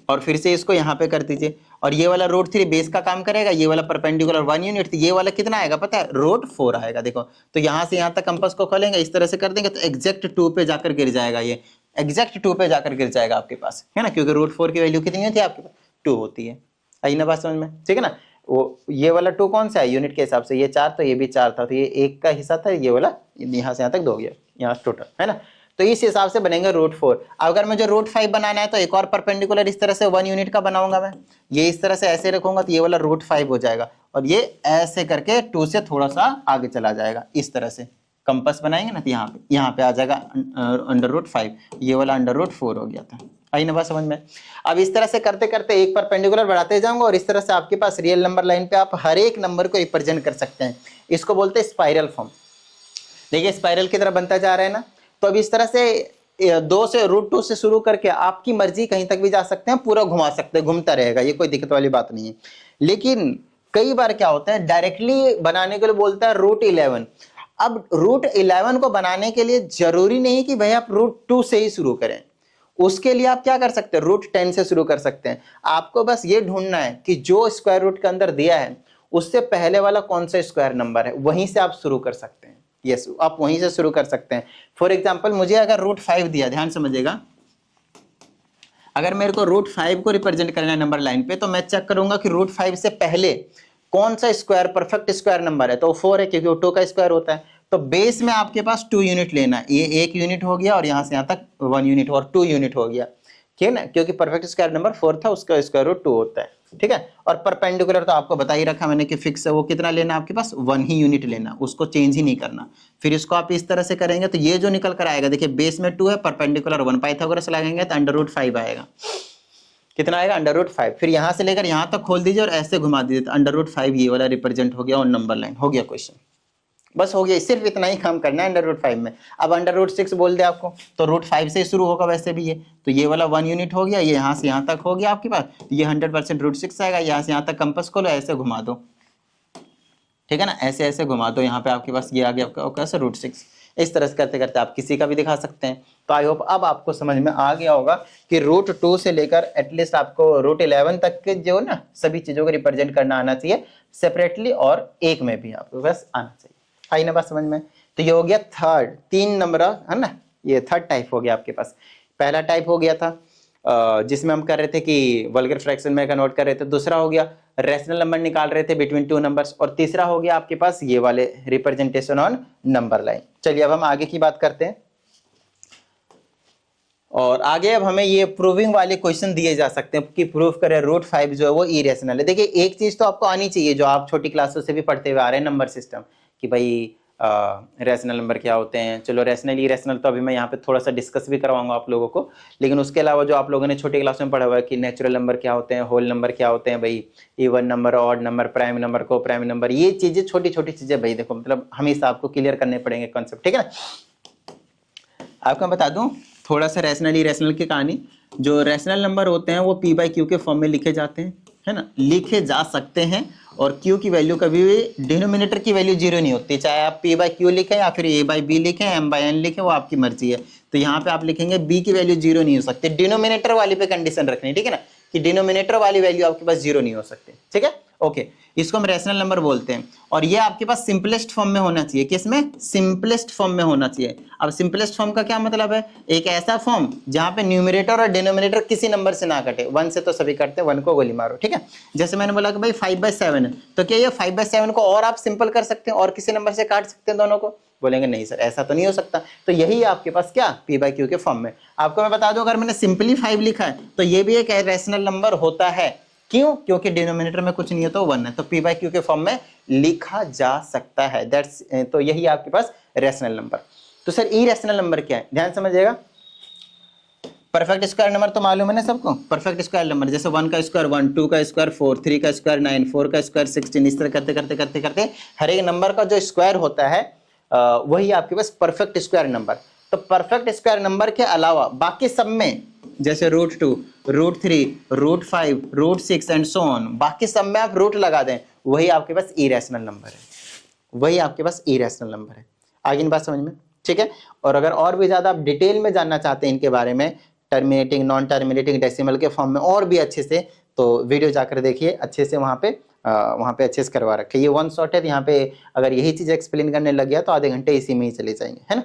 A: और फिर से इसको यहाँ पे कर दीजिए, और ये वाला रूट 3 बेस का काम करेगा, ये वाला परपेंडिकुलर 1 यूनिट, तो ये वाला कितना आएगा पता है, रूट 4 आएगा। देखो तो यहाँ से यहाँ तक कंपास को खोलेंगे, इस तरह से कर देंगे तो एग्जैक्ट 2 पे जाकर गिर जाएगा, ये एग्जैक्ट 2 पे जाकर गिर जाएगा आपके पास, है ना, क्योंकि रूट 4 की वैल्यू कितनी होती है आपके पास, 2 होती है। आई ना बात समझ में, ठीक है ना। वो ये वाला 2 कौन सा है यूनिट के हिसाब से, ये 4 तो ये भी 4 था, तो ये 1 का हिस्सा था, ये वाला यहाँ से यहाँ तक 2 हो गया, यहाँ टोटल, है ना। तो इस हिसाब से बनेंगे रूट 4। अगर मुझे रूट 5 बनाना है तो एक और परपेंडिकुलर इस तरह से 1 यूनिट का बनाऊंगा मैं, ये इस तरह से ऐसे रखूंगा तो ये वाला रूट 5 हो जाएगा, और ये ऐसे करके 2 से थोड़ा सा आगे चला जाएगा, इस तरह से कंपास बनाएंगे ना, तो यहाँ पे आ जाएगा अंडर रूट 5, ये वाला अंडर रूट 4 हो गया था। आई ना बात समझ में। अब इस तरह से करते करते एक परपेंडिकुलर बढ़ाते जाऊंगा, और इस तरह से आपके पास रियल नंबर लाइन पे आप हर एक नंबर को रिप्रेजेंट कर सकते हैं। इसको बोलते हैं स्पाइरल फॉर्म। देखिए स्पाइरल की तरह बनता जा रहा है ना, तो अब इस तरह से 2 से रूट 2 से शुरू करके आपकी मर्जी कहीं तक भी जा सकते हैं, पूरा घुमा सकते हैं, घूमता रहेगा, ये कोई दिक्कत वाली बात नहीं है। लेकिन कई बार क्या होता है, डायरेक्टली बनाने के लिए बोलता है रूट 11। अब रूट 11 को बनाने के लिए जरूरी नहीं कि भाई आप रूट 2 से ही शुरू करें, उसके लिए आप क्या कर सकते हैं, रूट 10 से शुरू कर सकते हैं। आपको बस ये ढूंढना है कि जो स्क्वायर रूट के अंदर दिया है उससे पहले वाला कौन सा स्क्वायर नंबर है, वहीं से आप शुरू कर सकते हैं। यस, आप वहीं से शुरू कर सकते हैं। फॉर एग्जाम्पल मुझे अगर रूट 5 दिया, ध्यान समझिएगा, अगर मेरे को रूट 5 को रिप्रेजेंट करना है नंबर लाइन पे, तो मैं चेक करूंगा कि रूट 5 से पहले कौन सा स्क्वायर परफेक्ट स्क्वायर नंबर है, तो 4 है क्योंकि वो 2 का स्क्वायर होता है। तो बेस में आपके पास 2 यूनिट लेना है, ये 1 यूनिट हो गया और यहां से यहां तक 1 यूनिट और 2 यूनिट हो गया, ठीक है ना, क्योंकि परफेक्ट स्क्वायर नंबर 4 था, उसका स्क्वायर रूट 2 होता है, ठीक है। और परपेंडिकुलर तो आपको बता ही रखा मैंने कि फिक्स है, वो कितना लेना आपके पास, 1 ही यूनिट लेना, उसको चेंज ही नहीं करना। फिर इसको आप इस तरह से करेंगे तो ये जो निकल कर आएगा, देखिए बेस में 2 है, परपेंडिकुलर 1, पाइथागोरस लगाएंगे तो अंडर रूट 5 आएगा, कितना आएगा, अंडर रूट 5। फिर यहां से लेकर यहां तक खोल दीजिए और ऐसे घुमा दीजिए तो अंडर रूट 5 ये वाला रिप्रेजेंट हो गया, और नंबर लाइन हो गया क्वेश्चन, बस हो गया। सिर्फ इतना ही काम करना है अंडर रूट 5 में। अब अंडर रूट 6 बोल दे आपको तो रूट 5 से शुरू होगा वैसे भी ये, तो ये वाला 1 यूनिट हो गया, ये यहाँ से यहाँ तक हो गया आपके पास, तो ये 100% रूट 6 आएगा। यहाँ से यहाँ तक कंपास खोलो, ऐसे घुमा दो, ठीक है ना, ऐसे ऐसे घुमा दो, यहाँ पे आपके पास ये आ गया आपका कैसे रूट 6। इस तरह से करते करते आप किसी का भी दिखा सकते हैं। तो आई होप अब आपको समझ में आ गया होगा कि रूट 2 से लेकर एटलीस्ट आपको रूट 11 तक के जो ना सभी चीजों को रिप्रेजेंट करना आना चाहिए सेपरेटली, और एक में भी आपको बस आना चाहिए। आई ना बात समझ में। तो ये हो गया थर्ड, 3 नंबर है ना, ये थर्ड टाइप हो गया आपके पास। पहला टाइप हो गया था जिसमें हम कर रहे थे कि वल्गर फ्रैक्शन में कन्वर्ट कर रहे थे, दूसरा हो गया रैशनल नंबर निकाल रहे थे बिटवीन 2 नंबर्स, और तीसरा हो गया आपके पास ये वाले रिप्रेजेंटेशन ऑन नंबर लाइन। चलिए अब हम आगे की बात करते हैं, और आगे अब हमें ये प्रूविंग वाले क्वेश्चन दिए जा सकते हैं कि प्रूव करें रूट 5 जो है वो इरेशनल है। देखिए एक चीज तो आपको आनी चाहिए जो आप छोटी क्लासों से भी पढ़ते हुए आ रहे हैं, नंबर सिस्टम, कि भाई रैशनल नंबर क्या होते हैं। चलो रैशनल इरेशनल तो अभी मैं यहाँ पे थोड़ा सा डिस्कस भी करवाऊंगा आप लोगों को, लेकिन उसके अलावा जो आप लोगों ने छोटी क्लास में पढ़ा हुआ है कि नेचुरल नंबर क्या होते हैं, होल नंबर क्या होते हैं, भाई even number, odd number, prime number, coprime number, ये चीजें छोटी छोटी चीजें भाई देखो मतलब हमेशा आपको क्लियर करने पड़ेंगे कॉन्सेप्ट, ठीक है ना। आपको बता दूं थोड़ा सा रैशनल इरेशनल की कहानी। जो रैशनल नंबर होते हैं वो पी बाई क्यू के फॉर्म में लिखे जाते हैं, है ना, लिखे जा सकते हैं, और क्यू की वैल्यू कभी भी डिनोमिनेटर की वैल्यू 0 नहीं होती, चाहे आप पी बाई क्यू लिखें या फिर ए बाई बी लिखें, एम बाई एन लिखें, वो आपकी मर्जी है। तो यहाँ पे आप लिखेंगे बी की वैल्यू 0 नहीं हो सकती, डिनोमिनेटर वाली पे कंडीशन रखनी, ठीक है ना, कि डिनोमिनेटर वाली वैल्यू आपके पास 0 नहीं हो सकती, ठीक है, ओके। इसको हम रैशनल नंबर बोलते हैं, और ये आपके पास सिंपलेस्ट फॉर्म में होना चाहिए। किसमें, सिंपलेस्ट फॉर्म में होना चाहिए। अब सिंपलेस्ट फॉर्म का क्या मतलब है, एक ऐसा फॉर्म जहां पे न्यूमरेटर और डिनोमिनेटर किसी नंबर से ना कटे, 1 से तो सभी कटते हैं, 1 को गोली मारो, ठीक है। जैसे मैंने बोला कि भाई 5/7 है, तो क्या ये 5/7 को और आप सिंपल कर सकते हैं और किसी नंबर से काट सकते हैं दोनों को, बोलेंगे नहीं सर ऐसा तो नहीं हो सकता। तो यही आपके पास क्या, पी बाई क्यू के फॉर्म में। आपको मैं बता दूं अगर मैंने सिंपली 5 लिखा है तो ये भी एक रैशनल नंबर होता है, क्यों, क्योंकि डिनोमिनेटर में कुछ नहीं है तो 1 है, तो पी बाई क्यू के फॉर्म में लिखा जा सकता है, दैट्स, तो यही आपके पास रैशनल नंबर। तो सर इरेशनल नंबर क्या है, ध्यान समझिएगा। परफेक्ट स्क्वायर नंबर तो मालूम है ना सबको, परफेक्ट स्क्वायर नंबर जैसे 1 का स्क्वायर 1, 2 का स्क्वायर 4, 3 का स्क्वायर 9, 4 का स्क्वायर 16, इस तरह करते करते करते करते हर एक नंबर का जो स्क्वायर होता है वही आपके पास परफेक्ट स्क्वायर नंबर। तो परफेक्ट स्क्वायर नंबर के अलावा बाकी सब में जैसे √2, √3, √5, √6 एंड सो ऑन, बाकी सब में आप रूट लगा दें, वही आपके पास इरेशनल नंबर है, वही आपके पास इरेशनल नंबर है। आगे की बात समझ में, ठीक है। और अगर और भी ज्यादा आप डिटेल में जानना चाहते हैं इनके बारे में, टर्मिनेटिंग, नॉन टर्मिनेटिंग, डेसिमल के फॉर्म में और भी अच्छे से, तो वीडियो जाकर देखिए अच्छे से, वहाँ पे अच्छे से करवा रखे। ये वन शॉट है, तो यहाँ पे अगर यही चीज़ एक्सप्लेन करने लग गया तो आधे घंटे इसी में ही चले जाएंगे, है ना।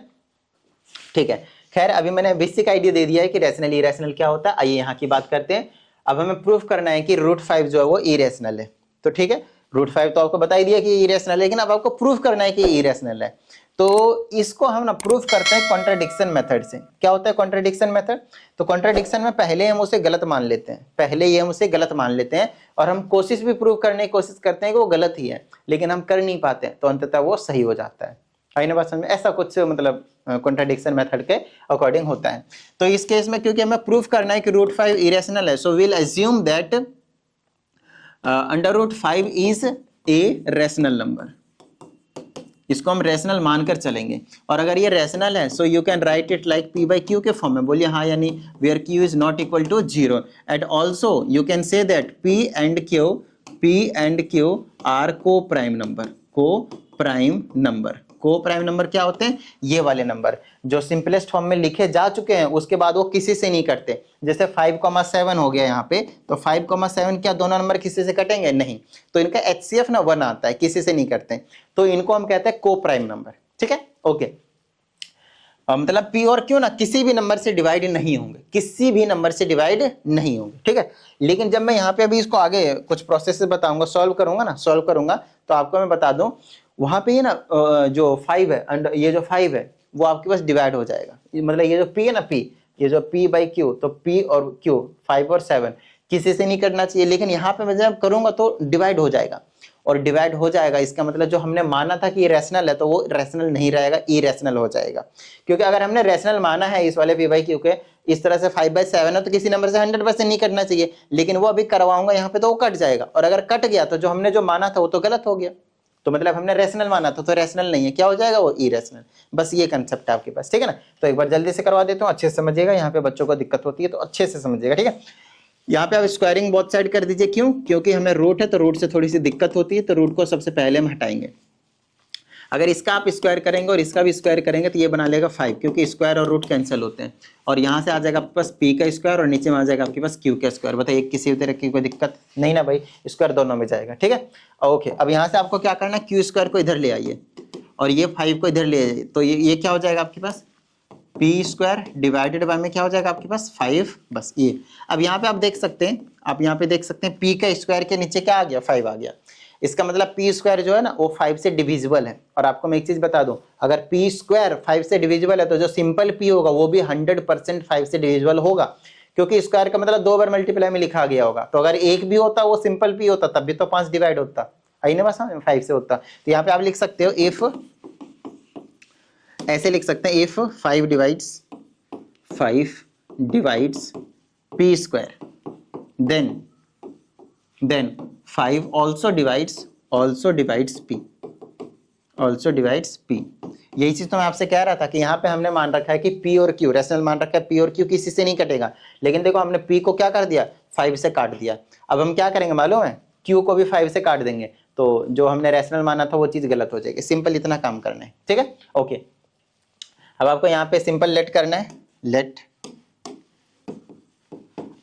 A: ठीक है, खैर अभी मैंने बेसिक आइडिया दे दिया है कि रैशनल इरेशनल क्या होता है। आइए यहाँ की बात करते हैं। अब हमें प्रूफ करना है कि √5 जो है वो इरेशनल है। तो ठीक है, √5 तो आपको बता ही दिया कि इरेशनल है, लेकिन अब आपको प्रूफ करना है कि इरेशनल है। तो इसको हम ना प्रूफ करते हैं कॉन्ट्राडिक्शन मेथड से। क्या होता है कॉन्ट्राडिक्शन मेथड? तो कॉन्ट्राडिक्शन में पहले हम उसे गलत मान लेते हैं, और हम कोशिश भी प्रूव करने की कोशिश करते हैं कि वो गलत ही है, लेकिन हम कर नहीं पाते, तो अंततः वो सही हो जाता है। आई ना बात समझ में? ऐसा कुछ मतलब कॉन्ट्राडिक्शन मेथड के अकॉर्डिंग होता है। तो इस केस में क्योंकि हमें प्रूफ करना है कि √5 इरेशनल है, so we'll assume that √5 is a rational number. इसको हम रैशनल मानकर चलेंगे, और अगर ये रैशनल है so you can write it like p/q के फॉर्म में। बोलिए हाँ या नहीं? Where q is not equal to 0 and also you can say that p and q are coprime number. Coprime number क्या होते हैं? ये वाले नंबर जो सिंपलेस्ट फॉर्म में लिखे जा चुके हैं, उसके बाद वो किसी से नहीं कटते। जैसे 5,7 हो गया यहाँ पे, तो 5,7 क्या दोनों नंबर किसी से कटेंगे? नहीं। तो इनका HCF ना 1 आता है, किसी से नहीं करते, तो इनको हम कहते हैं को प्राइम नंबर। ठीक है, ओके। मतलब P और Q ना किसी भी नंबर से डिवाइड नहीं होंगे, ठीक है। लेकिन जब मैं यहाँ पे अभी इसको आगे कुछ प्रोसेस से बताऊंगा, सॉल्व करूंगा, तो आपको मैं बता दूं, वहां पे ये ना जो 5 है एंड ये जो 5 है वो आपके पास डिवाइड हो जाएगा। मतलब ये जो P है ना, ये जो P/Q, तो P और Q 5 और 7 किसी से नहीं करना चाहिए, लेकिन यहाँ पे मैं जब करूंगा तो डिवाइड हो जाएगा, और डिवाइड हो जाएगा इसका मतलब जो हमने माना था कि ये रैशनल है, तो वो रैशनल नहीं रहेगा, इरेशनल हो जाएगा। क्योंकि अगर हमने रैशनल माना है इस वाले P/Q के, इस तरह से 5/7 है, तो किसी नंबर से 100% नहीं करना चाहिए, लेकिन वो अभी करवाऊंगा यहाँ पे तो वो कट जाएगा, और अगर कट गया तो जो हमने जो माना था वो तो गलत हो गया। तो मतलब हमने रैशनल माना था तो रैशनल नहीं है, क्या हो जाएगा? वो इरेशनल। बस ये कंसेप्ट है आपके पास, ठीक है ना। तो एक बार जल्दी से करवा देता हूँ, अच्छे से समझिएगा, यहाँ पे बच्चों को दिक्कत होती है तो अच्छे से समझिएगा, ठीक है। यहाँ पे आप स्क्वायरिंग बोथ साइड कर दीजिए। क्यों? क्योंकि हमें रूट है तो रूट से थोड़ी सी दिक्कत होती है, तो रूट को सबसे पहले हम हटाएंगे। अगर इसका आप स्क्वायर करेंगे और इसका भी स्क्वायर करेंगे तो ये बना लेगा 5, क्योंकि स्क्वायर और रूट कैंसिल होते हैं, और यहाँ से आ जाएगा आपके पास p का स्क्वायर और नीचे में आ जाएगा आपके पास q का स्क्वायर। बताइए किसी तरह की कोई दिक्कत नहीं ना भाई? स्क्वायर दोनों में जाएगा, ठीक है, ओके। अब यहाँ से आपको क्या करना है, q स्क्वायर को इधर ले आइए और ये 5 को इधर ले आइए, तो ये क्या हो जाएगा आपके पास? p स्क्वायर डिवाइडेड बाय में क्या हो जाएगा आपके पास? 5, बस ये। अब यहाँ पे आप देख सकते हैं, p का स्क्वायर के नीचे क्या आ गया? 5 आ गया। इसका मतलब p स्क्वायर जो है ना वो 5 से डिविजिबल है। और आपको मैं एक चीज बता दूं, अगर p स्क्वायर 5 से डिविजिबल है तो जो सिंपल p होगा वो भी 100% 5 से डिविजिबल होगा, क्योंकि स्क्वायर का मतलब 2 बार मल्टीप्लाई में लिखा गया होगा। तो अगर एक भी होता वो सिंपल p होता तब भी तो 5 डिवाइड होता, आई ना बस 5 से होता। तो यहाँ पे आप लिख सकते हो इफ, ऐसे लिख सकते हैं, if 5 divides p square, then 5 also divides p। यही चीज तो मैं आपसे कह रहा था कि यहाँ पे हमने मान रखा है कि p और q, रैशनल मान रखा है, p और q किसी से नहीं कटेगा, लेकिन देखो हमने p को क्या कर दिया? 5 से काट दिया। अब हम क्या करेंगे मालूम है? q को भी 5 से काट देंगे, तो जो हमने रैशनल माना था वो चीज गलत हो जाएगी। सिंपल इतना काम करना है, ठीक है, ओके। अब आपको यहाँ पे सिंपल लेट करना है, लेट,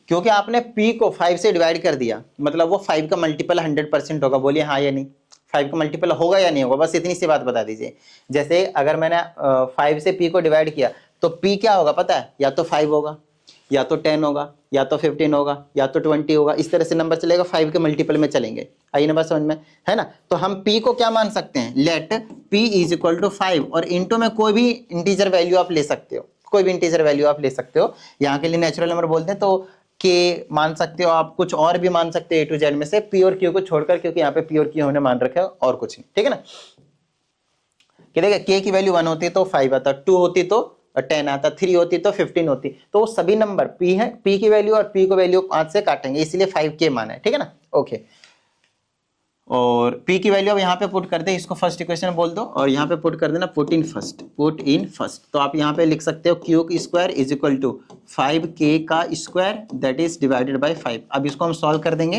A: क्योंकि आपने p को 5 से डिवाइड कर दिया, मतलब वो 5 का मल्टीपल 100% होगा। बोलिए हाँ या नहीं? 5 का मल्टीपल होगा या नहीं होगा? बस इतनी सी बात बता दीजिए। जैसे अगर मैंने 5 से p को डिवाइड किया तो p क्या होगा पता है? या तो 5 होगा, या तो 10 होगा, या तो 15 होगा, या तो 20 होगा। इस तरह से नंबर चलेगा, 5 के मल्टीपल में चलेंगे। आइए ना बात समझ में, है ना। तो हम p को क्या मान सकते हैं? Let p is equal to 5, और इंटू में कोई भी इंटीजर वैल्यू आप ले सकते हो, यहाँ के लिए नेचुरल नंबर बोलते हैं, तो के मान सकते हो आप, कुछ और भी मान सकते हो A to Z में से, P और Q को छोड़कर, क्योंकि यहाँ पे P और Q हमने मान रखा है और कुछ नहीं, ठीक है ना। कि देखिए K की वैल्यू 1 होती तो 5 आता, 2 होती तो 10 आता, 3 होती तो 15 होती, तो सभी नंबर P है, P की वैल्यू और P को वैल्यू 5 से काटेंगे, इसलिए 5K माना है, ठीक है ना, ओके। और P की वैल्यू अब यहाँ पे पुट कर दे, इसको फर्स्ट इक्वेशन बोल दो, और यहाँ पे पुट कर देना पुट इन फर्स्ट। तो आप यहाँ पे लिख सकते हो Q square is equal to 5K का square that is divided by 5। अब इसको हम सॉल्व कर देंगे,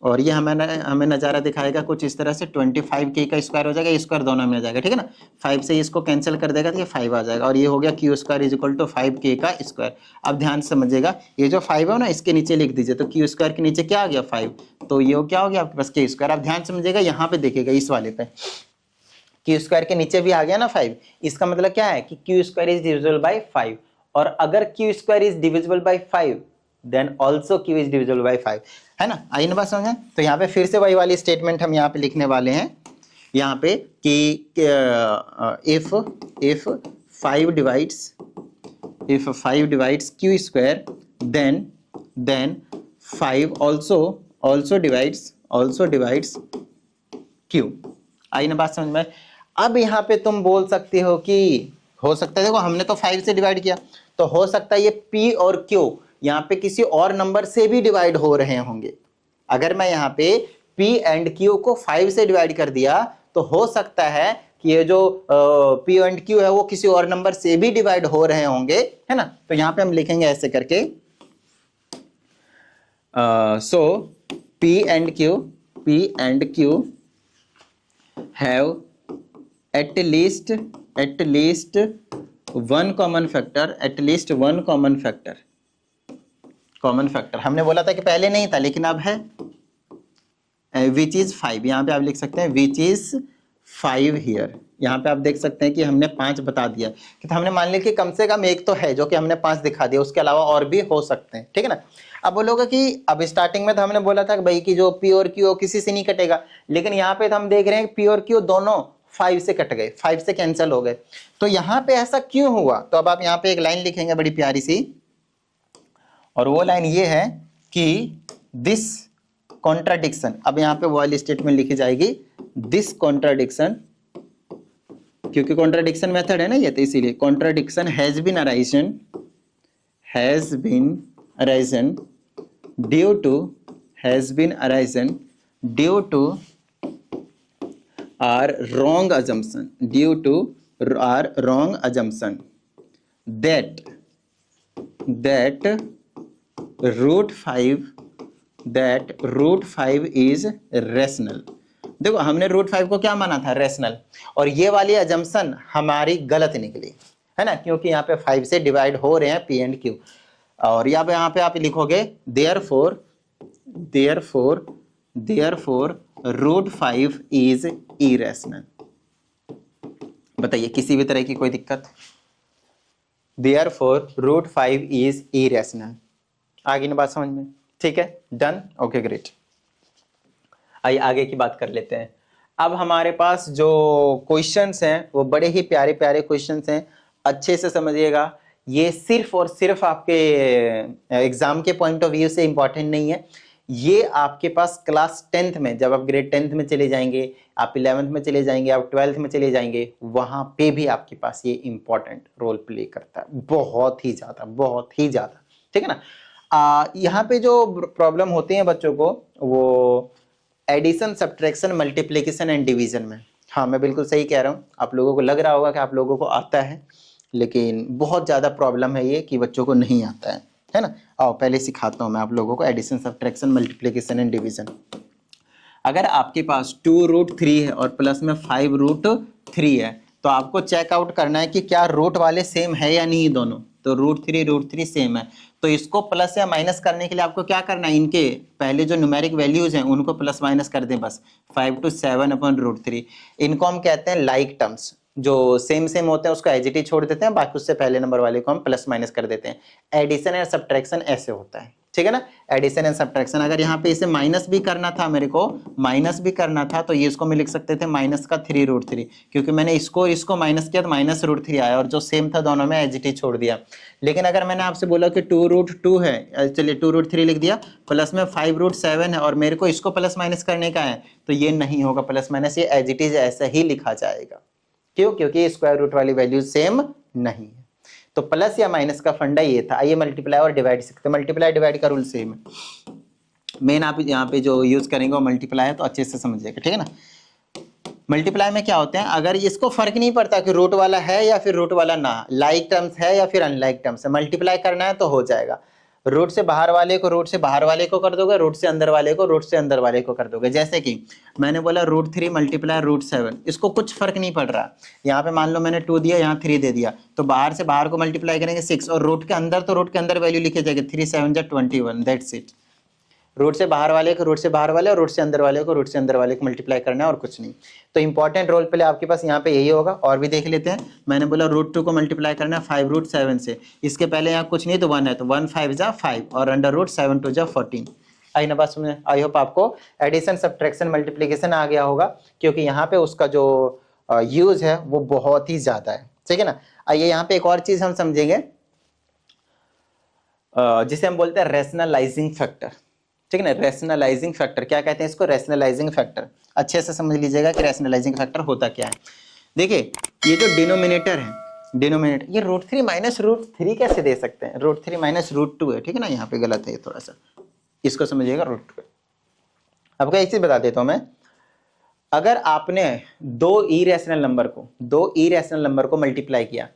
A: और ये हमें नज़ारा दिखाएगा कुछ इस तरह से 25k का स्क्वायर हो जाएगा, ये स्क्वायर दोनों में आ जाएगा, ठीक है ना। 5 से इसको कैंसिल कर देगा तो ये 5 आ जाएगा और ये हो गया Q square is equal to 5k का स्क्वायर। अब ध्यान से समझिएगा, ये जो 5 है ना इसके नीचे लिख दीजिए, तो क्यू स्क्वायर के नीचे क्या आ गया 5, तो ये क्या हो गया आपके पास के स्क्वायर। अब ध्यान समझिएगा, यहाँ पे देखिएगा इस वाले पे क्यू स्क्वायर के नीचे भी आ गया ना 5, इसका मतलब क्या है कि Q square is divisible by 5, और अगर Q square is divisible by 5 then also Q is divisible by 5, है ना। आई ना बात समझ। तो यहाँ पे फिर से वही वाली स्टेटमेंट हम यहाँ पे लिखने वाले हैं यहाँ पे कि if 5 divides Q square then 5 also divides Q. आई ना बात समझ में। अब यहाँ पे तुम बोल सकते हो कि हो सकता है, देखो हमने तो 5 से डिवाइड किया, तो हो सकता है ये P और Q यहाँ पे किसी और नंबर से भी डिवाइड हो रहे होंगे। अगर मैं यहाँ पे P एंड Q को 5 से डिवाइड कर दिया तो हो सकता है कि ये जो P एंड Q है वो किसी और नंबर से भी डिवाइड हो रहे होंगे, है ना। तो यहाँ पे हम लिखेंगे ऐसे करके, सो P and Q have at least one common factor। हमने बोला था कि पहले नहीं था लेकिन अब है, विच इज 5। यहाँ पे आप लिख सकते हैं विच इज 5 हियर। यहाँ पे आप देख सकते हैं कि हमने 5 बता दिया कि तो हमने मान लिया कि कम से कम एक तो है जो कि हमने 5 दिखा दिया, उसके अलावा और भी हो सकते हैं, ठीक है ना। अब बोलोगे कि अब स्टार्टिंग में तो हमने बोला था कि भाई कि जो P और Q किसी से नहीं कटेगा, लेकिन यहाँ पे तो हम देख रहे हैं कि P और Q दोनों 5 से कट गए, 5 से कैंसिल हो गए। तो यहाँ पे ऐसा क्यों हुआ, तो अब आप यहाँ पे एक लाइन लिखेंगे बड़ी प्यारी सी, और वो लाइन ये है कि दिस कॉन्ट्राडिक्शन, अब यहाँ पे वाइल स्टेटमेंट लिखी जाएगी, दिस कॉन्ट्राडिक्शन, क्योंकि कॉन्ट्राडिक्शन मेथड है ना ये, तो इसीलिए contradiction has been arisen due to our wrong assumption that root 5 is rational। देखो हमने रूट 5 को क्या माना था, रेशनल, और ये वाली अजम्पशन हमारी गलत निकली, है ना, क्योंकि यहाँ पे 5 से डिवाइड हो रहे हैं P एंड Q। और यहाँ पे आप लिखोगे therefore रूट 5 इज इरेशनल। बताइए किसी भी तरह की कोई दिक्कत, therefore रूट 5 इज इरेशनल। आगे ना बात समझ में, ठीक है, डन, ओके ग्रेट। आइए आगे की बात कर लेते हैं। अब हमारे पास जो क्वेश्चंस हैं वो बड़े ही प्यारे प्यारे क्वेश्चंस हैं, अच्छे से समझिएगा। ये सिर्फ और सिर्फ आपके एग्जाम के पॉइंट ऑफ व्यू से इंपॉर्टेंट नहीं है, ये आपके पास क्लास 10th में, जब आप ग्रेड 10th में चले जाएंगे, आप 11th में चले जाएंगे, आप 12th में चले जाएंगे, वहां पे भी आपके पास ये इंपॉर्टेंट रोल प्ले करता है, बहुत ही ज्यादा, ठीक है ना। यहाँ पे जो प्रॉब्लम होती है बच्चों को वो addition, subtraction, multiplication and division में। हाँ मैं बिल्कुल सही कह रहा हूँ, आप लोगों को लग रहा होगा कि आप लोगों को आता है, लेकिन बहुत ज़्यादा प्रॉब्लम है ये कि बच्चों को नहीं आता है ना। आओ पहले सिखाता हूँ मैं आप लोगों को addition, subtraction, multiplication and division. अगर आपके पास 2√3 है और प्लस में 5√3 है, तो आपको चेकआउट करना है कि क्या रूट वाले सेम है या नहीं दोनों। तो √3 सेम है, तो इसको प्लस या माइनस करने के लिए आपको क्या करना है, इनके पहले जो न्यूमेरिक वैल्यूज हैं उनको प्लस माइनस कर दें बस। 5 to 7/√3, इनको हम कहते हैं लाइक टर्म्स। जो सेम होते हैं उसको एज इट इज छोड़ देते हैं, बाकी उससे पहले नंबर वाले को हम प्लस माइनस कर देते हैं। एडिशन एंड सब्ट्रैक्शन ऐसे होता है, ठीक है ना। एडिशन एंड सब्ट्रैक्शन, अगर यहाँ पे इसे माइनस भी करना था, मेरे को माइनस भी करना था, तो ये इसको मैं लिख सकते थे माइनस का 3√3, क्योंकि मैंने इसको माइनस किया तो -√3 आया, और जो सेम था दोनों में एज इट इज छोड़ दिया। लेकिन अगर मैंने आपसे बोला कि 2√2 है, चलिए 2√3 लिख दिया, प्लस में 5√7 है, और मेरे को इसको प्लस माइनस करने का है, तो ये नहीं होगा प्लस माइनस, ये एज इट इज ऐसा ही लिखा जाएगा। क्यों? क्योंकि स्क्वायर रूट वाली वैल्यू सेम नहीं है। तो प्लस या माइनस का फंडा ये था। आइए मल्टीप्लाई और डिवाइड सीखते हैं। मल्टीप्लाई डिवाइड का रूल सेम है, मेन आप यहाँ पे जो यूज करेंगे वो मल्टीप्लाई है, तो अच्छे से समझिएगा, ठीक है ना। मल्टीप्लाई में क्या होते हैं, अगर इसको फर्क नहीं पड़ता कि रूट वाला है या फिर रूट वाला ना, लाइक टर्म्स है या फिर अनलाइक टर्म्स है, मल्टीप्लाई करना है तो हो जाएगा। रूट से बाहर वाले को रूट से बाहर वाले को कर दोगे, रूट से अंदर वाले को रूट से अंदर वाले को कर दोगे। जैसे कि मैंने बोला √3 मल्टीप्लाई √7, इसको कुछ फर्क नहीं पड़ रहा। यहाँ पे मान लो मैंने 2 दिया, यहाँ 3 दे दिया, तो बाहर से बाहर को मल्टीप्लाई करेंगे 6, और रूट के अंदर तो रूट के अंदर वैल्यू लिखे जाएगी 3 7 जा 21, दैट्स इट। रूट से बाहर वाले को रूट से बाहर वाले और रूट से अंदर वाले को रूट से अंदर वाले को मल्टीप्लाई करना है और कुछ नहीं। तो इंपॉर्टेंट रोल पहले आपके पास यहाँ पे यही होगा। और भी देख लेते हैं। मैंने बोला √2 को मल्टीप्लाई करना है 5√7 से, इसके पहले यहाँ कुछ नहीं तो 1 है, तो 1 5 जा 5 और √7 2 जा 14। आई ना बात समझ? आई होप आपको एडिशन सब्ट्रैक्शन मल्टीप्लीकेशन आ गया होगा, क्योंकि यहाँ पे उसका जो यूज है वो बहुत ही ज्यादा है, ठीक है ना। आइए यहाँ पे एक और चीज हम समझेंगे जिसे हम बोलते हैं रैशनलाइजिंग फैक्टर, ठीक है ना। रैशनलाइजिंग फैक्टर क्या कहते हैं इसको? Rationalising factor. अच्छे से समझ लीजिएगा कि रैशनलाइजिंग फैक्टर होता क्या है। देखिए ये जो डिनोमिनेटर है, डिनोमिनेटर, ये √3 माइनस √3 कैसे दे सकते हैं? √3 माइनस √2 है, ठीक है ना। यहाँ पे गलत है थोड़ा सा, इसको समझिएगा √2। आपको एक चीज बता देता हूं मैं, अगर आपने दो इरेशनल नंबर को मल्टीप्लाई किया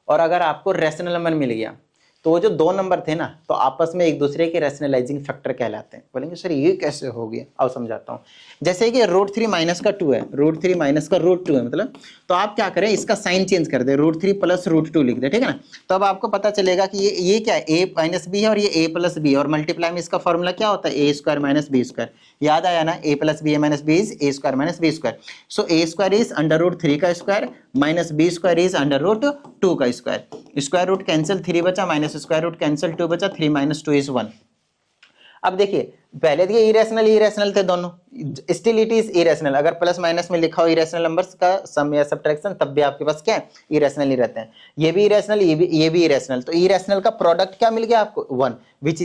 A: और अगर आपको रैशनल नंबर मिल गया, तो वो जो दो नंबर थे ना, तो आपस में एक दूसरे के रैशनलाइजिंग फैक्टर कहलाते हैं। बोलेंगे सर ये कैसे हो गया? अब समझाता हूँ। जैसे कि √3 माइनस का 2 है, √3 माइनस का √2 है मतलब, तो आप क्या करें, इसका साइन चेंज कर दे, √3 प्लस √2 लिख दे, ठीक है ना। तो अब आपको पता चलेगा कि ये क्या है, a माइनस बी है और ये a प्लस बी है, और मल्टीप्लाई में इसका फॉर्मूला क्या होता है? a² minus B square. याद आया ना, a plus B minus B is a² minus B square. So a² is √3 का स्क्वायर माइनस b² इज √2 का स्क्वायर। स्क्वायर रूट कैंसिल, 3 बचा, माइनस स्क्वायर रूट कैंसिल, 2 बचा, 3 माइनस 2 इज 1। अब देखिए पहले दिए इरेशनल थे दोनों, स्टिल इट इज इरेशनल। अगर प्लस माइनस में लिखा हो इरेशनल नंबर्स का सम या सब्ट्रैक्शन, तब भी आपके पास क्या है? इरेशनल ही रहते हैं। ये भी इरेशनल, ये भी इरेशनल। तो इरेशनल का प्रोडक्ट क्या मिल गया आपको? 1, which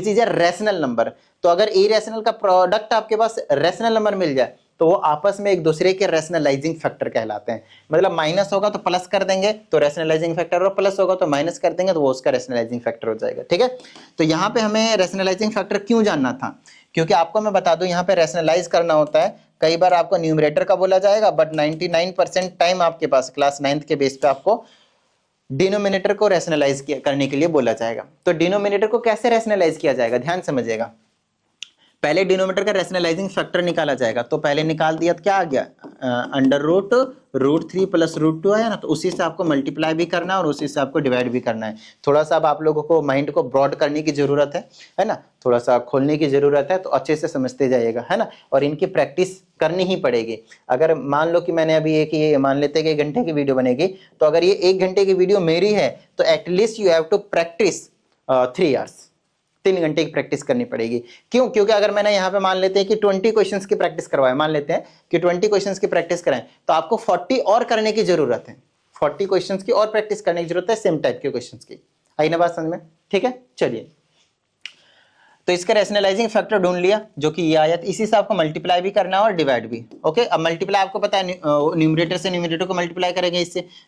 A: is a rational number. तो अगर इरेशनल का प्रोडक्ट आपके पास रैशनल नंबर मिल जाए, तो वो आपस में एक दूसरे के रैशनलाइजिंग फैक्टर कहलाते हैं। मतलब माइनस होगा तो प्लस कर देंगे तो रैशनलाइजिंग फैक्टर, और प्लस होगा तो माइनस कर देंगे तो वो उसका रैशनलाइजिंग फैक्टर हो जाएगा, ठीक है। तो यहाँ पे हमें रैशनलाइजिंग फैक्टर क्यों जानना था? क्योंकि आपको मैं बता दूं, यहाँ पे रैशनलाइज करना होता है। कई बार आपको न्यूमरेटर का बोला जाएगा, बट 99% टाइम आपके पास क्लास 9th के बेस पे आपको डिनोमिनेटर को रैशनलाइज करने के लिए बोला जाएगा। तो डिनोमिनेटर को कैसे रैशनलाइज किया जाएगा, ध्यान समझिएगा। पहले डिनोमिनेटर का रैशनलाइजिंग फैक्टर निकाला जाएगा, तो पहले निकाल दिया तो क्या आ गया? √3 प्लस √2 आया ना, तो उसी से आपको मल्टीप्लाई भी करना है और उसी से आपको डिवाइड भी करना है। थोड़ा सा अब आप लोगों को माइंड को ब्रॉड करने की जरूरत है ना, थोड़ा सा खोलने की जरूरत है, तो अच्छे से समझते जाइएगा, है ना। और इनकी प्रैक्टिस करनी ही पड़ेगी। अगर मान लो कि मैंने अभी ये मान लेते हैं कि 1 घंटे की वीडियो बनेगी, तो अगर ये 1 घंटे की वीडियो मेरी है, तो at least you have to practice 3 hours, 3 घंटे की प्रैक्टिस करनी पड़ेगी। क्यों? क्योंकि अगर मैंने यहाँ पे मान लेते हैं कि 20 क्वेश्चंस की प्रैक्टिस करवाए, मान लेते हैं कि 20 क्वेश्चंस की प्रैक्टिस कराएं, तो आपको 40 और करने की जरूरत है। 40 क्वेश्चंस की और प्रैक्टिस करने की जरूरत है, सेम टाइप के क्वेश्चंस की। आई ना बात समझ में? ठीक है, चलिए। तो इसका रैशनलाइजिंग फैक्टर ढूंढ लिया, जो कि ये आया। इसी से आपको मल्टीप्लाई भी करना है और डिवाइड भी। ओके, अब मल्टीप्लाई आपको पता है, न्यूमरेटर से न्यूमरेटर को मल्टीप्लाई करेंगे,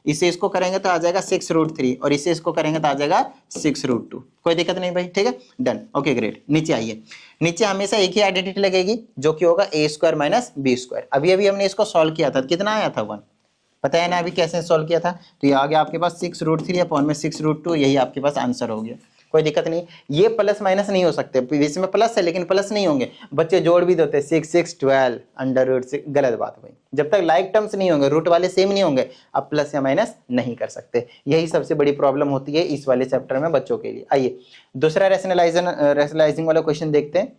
A: इससे इसको करेंगे तो आ जाएगा 6√3, और इससे इसको करेंगे तो आ जाएगा 6√2। कोई दिक्कत नहीं भाई, ठीक है, डन। Okay great. नीचे आइए। नीचे हमेशा एक ही आइडेंटिटी लगेगी, जो कि होगा a² माइनस b²। अभी हमने इसको सॉल्व किया था, कितना आया था? 1। पता है ना अभी कैसे सॉल्व किया था? तो ये आ गया आपके पास 6√3 अपॉन में 6√2, यही आपके पास आंसर हो गया। कोई दिक्कत नहीं। ये प्लस माइनस नहीं हो सकते, इसमें प्लस है लेकिन प्लस नहीं होंगे। बच्चे जोड़ भी देते 6 6 12 √6, गलत बात भाई। जब तक लाइक टर्म्स नहीं होंगे, रूट वाले सेम नहीं होंगे, आप प्लस या माइनस नहीं कर सकते। यही सबसे बड़ी प्रॉब्लम होती है इस वाले चैप्टर में बच्चों के लिए। आइए दूसरा रैशनलाइजिंग वाला क्वेश्चन देखते हैं।